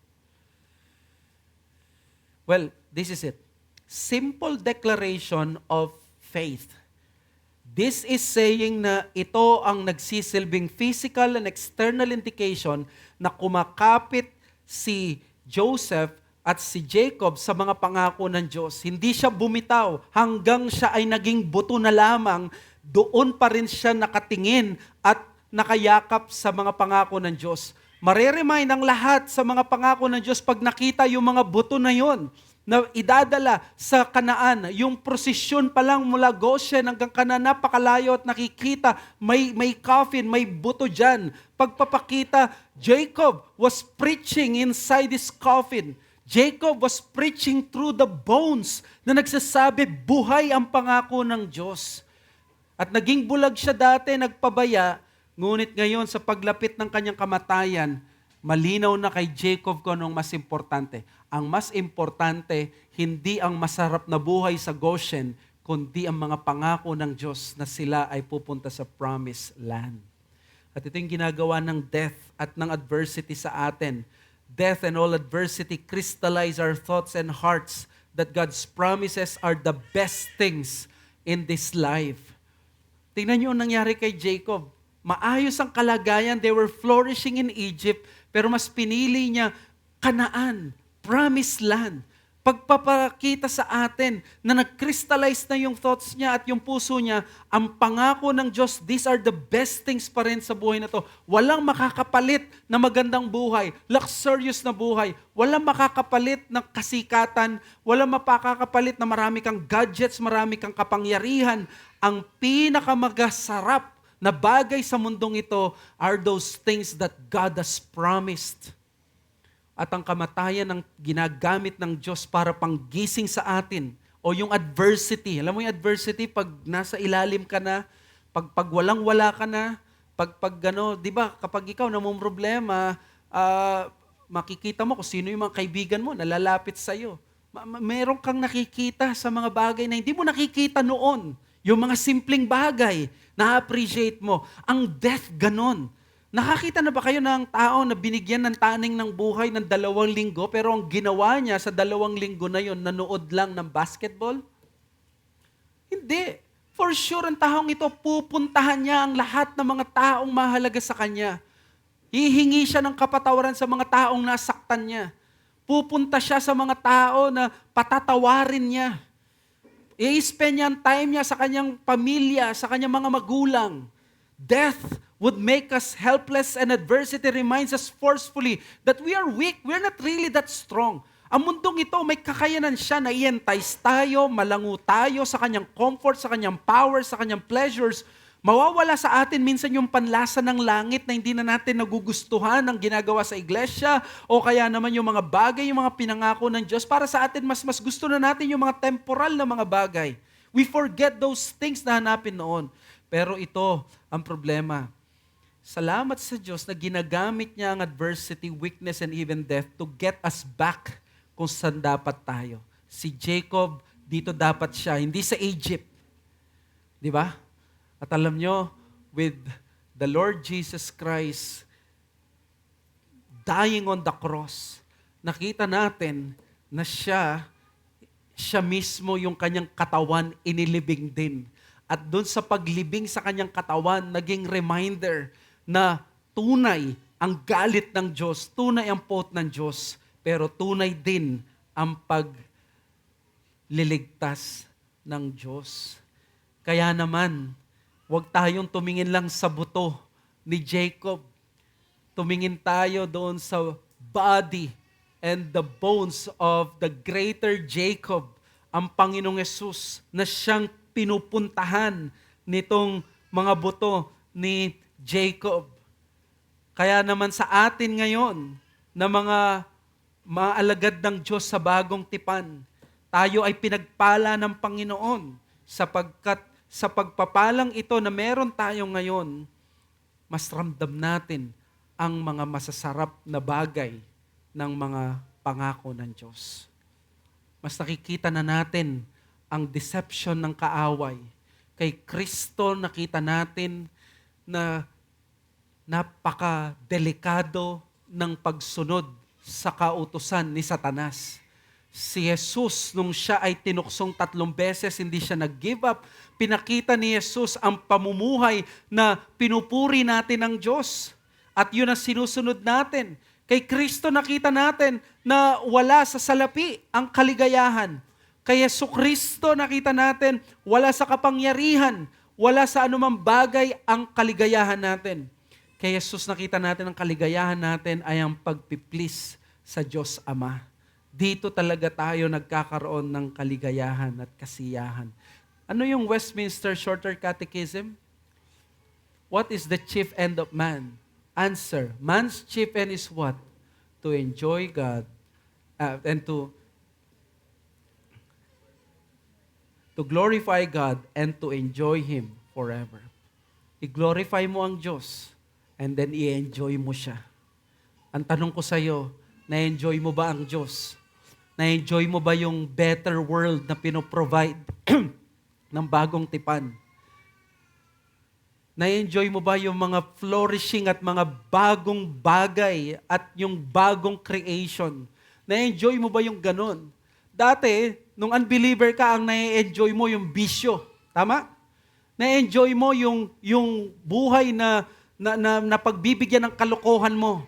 Well, this is it. Simple declaration of faith. This is saying na ito ang nagsisilbing physical and external indication na kumakapit si Joseph at si Jacob sa mga pangako ng Diyos. Hindi siya bumitaw hanggang siya ay naging buto na lamang, doon pa rin siya nakatingin at nakayakap sa mga pangako ng Diyos. Mareremind ang lahat sa mga pangako ng Diyos pag nakita yung mga buto na yon na idadala sa Kanaan, yung prosesyon pa lang mula Goshen hanggang Kanaan, napakalayo at nakikita, may coffin, may buto dyan. Pagpapakita, Jacob was preaching inside his coffin. Jacob was preaching through the bones na nagsasabi, buhay ang pangako ng Diyos. At naging bulag siya dati, nagpabaya, ngunit ngayon sa paglapit ng kanyang kamatayan, malinaw na kay Jacob kung anong mas importante. Ang mas importante, hindi ang masarap na buhay sa Goshen, kundi ang mga pangako ng Diyos na sila ay pupunta sa promised land. At ito yung ginagawa ng death at ng adversity sa atin, death and all adversity crystallize our thoughts and hearts that God's promises are the best things in this life. Tingnan niyo ang nangyari kay Jacob. Maayos ang kalagayan. They were flourishing in Egypt, pero mas pinili niya Kanaan, promised land. Pagpapakita sa atin na nag-crystallize na yung thoughts niya at yung puso niya, ang pangako ng Diyos, these are the best things pa rin sa buhay na to. Walang makakapalit na magandang buhay, luxurious na buhay, walang makakapalit ng kasikatan, walang makakapalit na marami kang gadgets, marami kang kapangyarihan. Ang pinakamagasarap na bagay sa mundong ito are those things that God has promised. At ang kamatayan ng ginagamit ng Diyos para panggising sa atin o yung adversity. Alam mo yung adversity pag nasa ilalim ka na, pag walang-wala ka na, di ba, kapag ikaw namumroblema, makikita mo kung sino yung mga kaibigan mo, nalalapit sa iyo. Meron kang nakikita sa mga bagay na hindi mo nakikita noon. Yung mga simpleng bagay, na-appreciate mo. Ang death, ganon. Nakakita na ba kayo ng tao na binigyan ng taning ng buhay ng 2 linggo, pero ang ginawa niya sa 2 linggo na yon, nanood lang ng basketball? Hindi. For sure, ang taong ito, pupuntahan niya ang lahat ng mga taong mahalaga sa kanya. Hihingi siya ng kapatawaran sa mga taong nasaktan niya. Pupunta siya sa mga tao na patatawarin niya. I-spend niya ang time niya sa kanyang pamilya, sa kanyang mga magulang. Death would make us helpless and adversity reminds us forcefully that we are weak. We're not really that strong. Ang mundong ito, may kakayanan siya na i-entice tayo, malango tayo sa kanyang comfort, sa kanyang power, sa kanyang pleasures. Mawawala sa atin minsan yung panlasa ng langit na hindi na natin nagugustuhan ang ginagawa sa iglesia o kaya naman yung mga bagay, yung mga pinangako ng Diyos. Para sa atin, mas gusto na natin yung mga temporal na mga bagay. We forget those things na hanapin noon. Pero ito ang problema. Salamat sa Diyos na ginagamit niya ang adversity, weakness, and even death to get us back kung saan dapat tayo. Si Jacob, dito dapat siya, hindi sa Egypt. Di ba? At alam nyo, with the Lord Jesus Christ dying on the cross, nakita natin na siya mismo yung kanyang katawan inilibing din. At doon sa paglibing sa kanyang katawan, naging reminder na tunay ang galit ng Diyos, tunay ang pot ng Diyos, pero tunay din ang pagliligtas ng Diyos. Kaya naman, huwag tayong tumingin lang sa buto ni Jacob. Tumingin tayo doon sa body and the bones of the greater Jacob, ang Panginoong Yesus, na siyang pinupuntahan nitong mga buto ni Jacob. Kaya naman sa atin ngayon, na mga alagad ng Diyos sa bagong tipan, tayo ay pinagpala ng Panginoon sapagkat sa pagpapalang ito na meron tayo ngayon, mas ramdam natin ang mga masasarap na bagay ng mga pangako ng Diyos. Mas nakikita na natin ang deception ng kaaway. Kay Kristo nakita natin na napaka-delikado ng pagsunod sa kautusan ni Satanas. Si Jesus, nung siya ay tinuksong 3 beses, hindi siya nag-give up. Pinakita ni Jesus ang pamumuhay na pinupuri natin ng Diyos. At yun ang sinusunod natin. Kay Kristo nakita natin na wala sa salapi ang kaligayahan. Kay Jesucristo nakita natin wala sa kapangyarihan, wala sa anumang bagay ang kaligayahan natin. Kay Jesus nakita natin ang kaligayahan natin ay ang pagpiplis sa Diyos Ama. Dito talaga tayo nagkakaroon ng kaligayahan at kasiyahan. Ano yung Westminster Shorter Catechism? What is the chief end of man? Answer, man's chief end is what? To enjoy God and to glorify God and to enjoy Him forever. I-glorify mo ang Diyos and then i-enjoy mo siya. Ang tanong ko sa iyo, na-enjoy mo ba ang Diyos? Na-enjoy mo ba yung better world na pinoprovide ng bagong tipan? Na-enjoy mo ba yung mga flourishing at mga bagong bagay at yung bagong creation? Na-enjoy mo ba yung ganun? Dati, nung unbeliever ka, ang na-enjoy mo yung bisyo. Tama? Na-enjoy mo yung buhay na pagbibigyan ng kalokohan mo.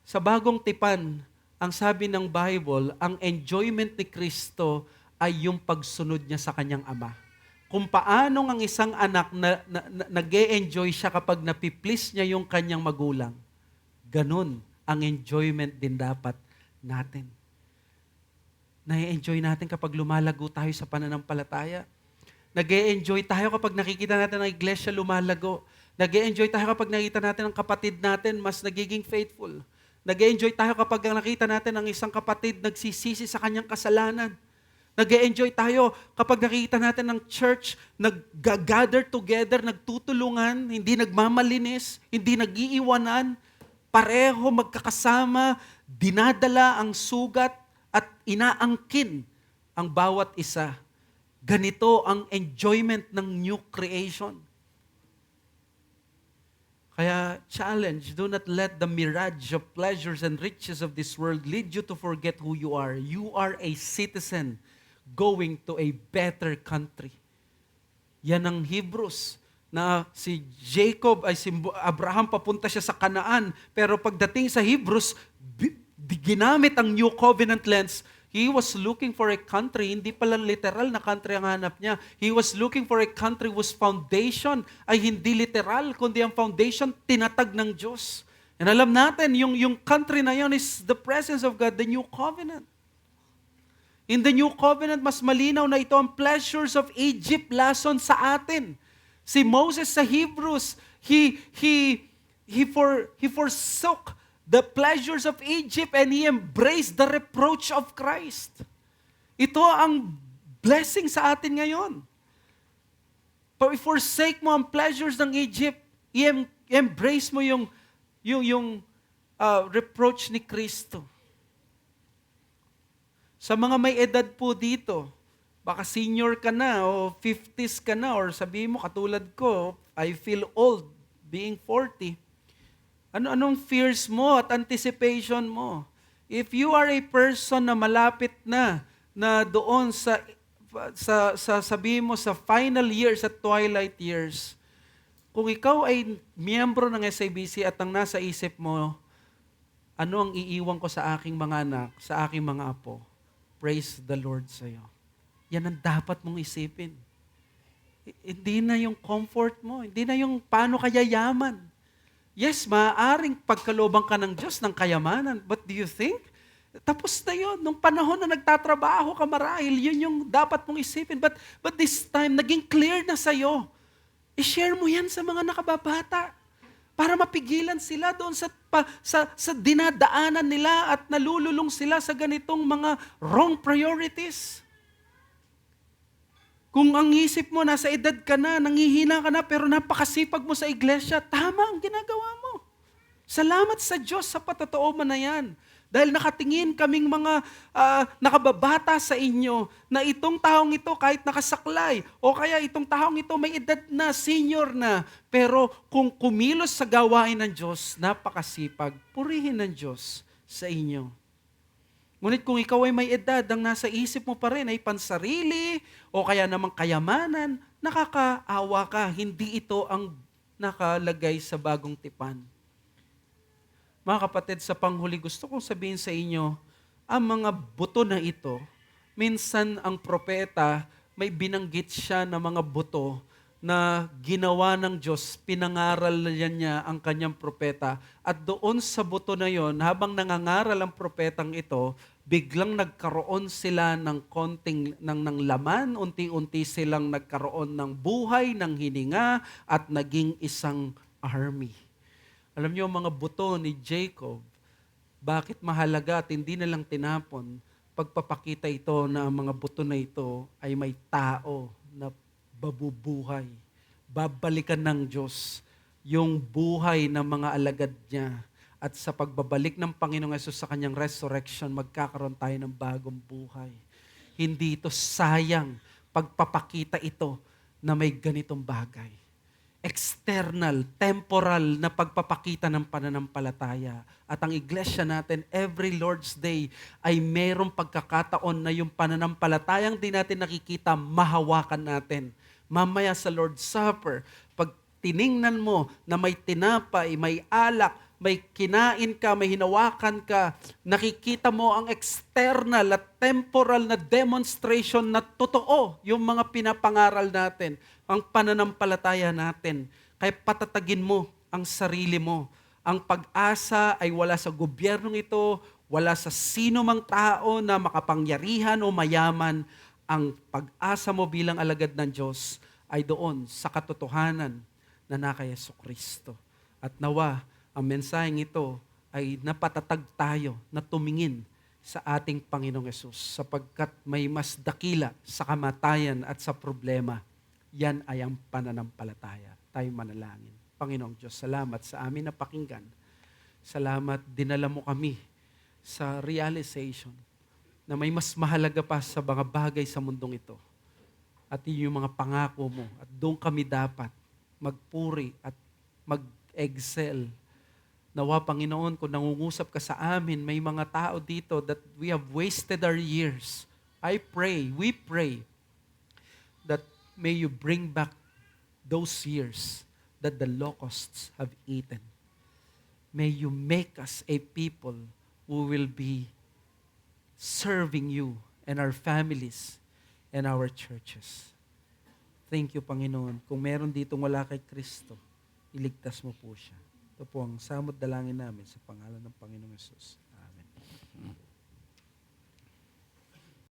Sa bagong tipan, ang sabi ng Bible, ang enjoyment ni Kristo ay yung pagsunod niya sa kanyang Ama. Kung paano ang isang anak nag-e-enjoy siya kapag napiplease niya yung kanyang magulang, ganun ang enjoyment din dapat natin. Na-enjoy natin kapag lumalago tayo sa pananampalataya. Nag-e-enjoy tayo kapag nakikita natin ang iglesia lumalago. Nag-e-enjoy tayo kapag nakita natin ang kapatid natin mas nagiging faithful. Nag-e-enjoy tayo kapag nakita natin ang isang kapatid nagsisisi sa kanyang kasalanan. Nag-e-enjoy tayo kapag nakikita natin ng church nag-gather together, nagtutulungan, hindi nagmamalinis, hindi nag-iiwanan, pareho magkakasama, dinadala ang sugat at inaangkin ang bawat isa. Ganito ang enjoyment ng new creation. Kaya challenge, do not let the mirage of pleasures and riches of this world lead you to forget who you are. You are a citizen going to a better country. Yan ang Hebrews, na si Jacob ay si Abraham papunta siya sa Kanaan, pero pagdating sa Hebrews, ginamit ang New Covenant lens. He was looking for a country, hindi pala literal na country ang hanap niya. He was looking for a country whose foundation ay hindi literal, kundi ang foundation tinatag ng Diyos. And alam natin, yung country na yon is the presence of God, the New Covenant. In the New Covenant, mas malinaw na ito ang pleasures of Egypt lason sa atin. Si Moses sa Hebrews, he forsook the pleasures of Egypt and he embraced the reproach of Christ. Ito ang blessing sa atin ngayon. Pag forsake mo ang pleasures ng Egypt, embrace mo yung reproach ni Kristo. Sa mga may edad po dito, baka senior ka na o 50s ka na or sabihin mo katulad ko, I feel old being 40. Anong fears mo at anticipation mo? If you are a person na malapit na doon sa sabihin mo sa final years at twilight years, kung ikaw ay miyembro ng SABC at ang nasa isip mo, ano ang iiwan ko sa aking mga anak, sa aking mga apo? Praise the Lord sa'yo. Yan ang dapat mong isipin. Hindi na yung comfort mo, hindi na yung paano kaya yaman. Yes, maaaring pagkalobang ka ng Diyos ng kayamanan, but do you think? Tapos na yun. Nung panahon na nagtatrabaho ka marahil, yun yung dapat mong isipin. But this time, naging clear na sa'yo. I-share mo yan sa mga nakababata para mapigilan sila doon sa dinadaanan nila at nalululong sila sa ganitong mga wrong priorities. Kung ang isip mo, nasa edad ka na, nangihina ka na, pero napakasipag mo sa iglesia, tama ang ginagawa mo. Salamat sa Diyos sa patotoo mo na yan. Dahil nakatingin kaming mga nakababata sa inyo na itong taong ito kahit nakasaklay o kaya itong taong ito may edad na, senior na. Pero kung kumilos sa gawain ng Diyos, napakasipag, purihin ng Diyos sa inyo. Ngunit kung ikaw ay may edad, ang nasa isip mo pa rin ay pansarili o kaya namang kayamanan, nakakaawa ka. Hindi ito ang nakalagay sa bagong tipan. Mga kapatid, sa panghuli, gusto kong sabihin sa inyo, ang mga buto na ito, minsan ang propeta, may binanggit siya na mga buto na ginawa ng Diyos, pinangaral niya ang kanyang propeta. At doon sa buto na yon, habang nangangaral ang propetang ito, biglang nagkaroon sila ng konting ng laman, unti-unti silang nagkaroon ng buhay, ng hininga, at naging isang army. Alam niyo, mga buto ni Jacob, bakit mahalaga at hindi na lang tinapon, pagpapakita ito na ang mga buto na ito ay may tao na babubuhay. Babalikan ng Diyos yung buhay ng mga alagad niya. At sa pagbabalik ng Panginoong Hesus sa kanyang resurrection, magkakaroon tayo ng bagong buhay. Hindi ito sayang pagpapakita ito na may ganitong bagay. external, temporal na pagpapakita ng pananampalataya. At ang iglesia natin, every Lord's Day, ay mayroong pagkakataon na yung pananampalatayang di natin nakikita, mahawakan natin. Mamaya sa Lord's Supper, pag tiningnan mo na may tinapay, may alak, may kinain ka, may hinawakan ka, nakikita mo ang external at temporal na demonstration na totoo yung mga pinapangaral natin, ang pananampalataya natin. Kaya patatagin mo ang sarili mo. Ang pag-asa ay wala sa gobyernong ito, wala sa sino mang tao na makapangyarihan o mayaman. Ang pag-asa mo bilang alagad ng Diyos ay doon sa katotohanan na naka Jesucristo. At nawa, ang mensaheng ito ay napatatag tayo na tumingin sa ating Panginoong Yesus sapagkat may mas dakila sa kamatayan at sa problema. Yan ay ang pananampalataya. Tayo manalangin. Panginoong Diyos, salamat sa amin na pakinggan. Salamat, dinala mo kami sa realization na may mas mahalaga pa sa mga bagay sa mundong ito. At yun yung mga pangako mo. At doon kami dapat magpuri at mag-excel. Nawa, Panginoon, kung nangungusap ka sa amin, may mga tao dito that we have wasted our years. We pray, that may you bring back those years that the locusts have eaten. May you make us a people who will be serving you and our families and our churches. Thank you, Panginoon. Kung meron ditong wala kay Kristo, iligtas mo po siya. Ito po ang samot dalangin namin sa pangalan ng Panginoong Yesus.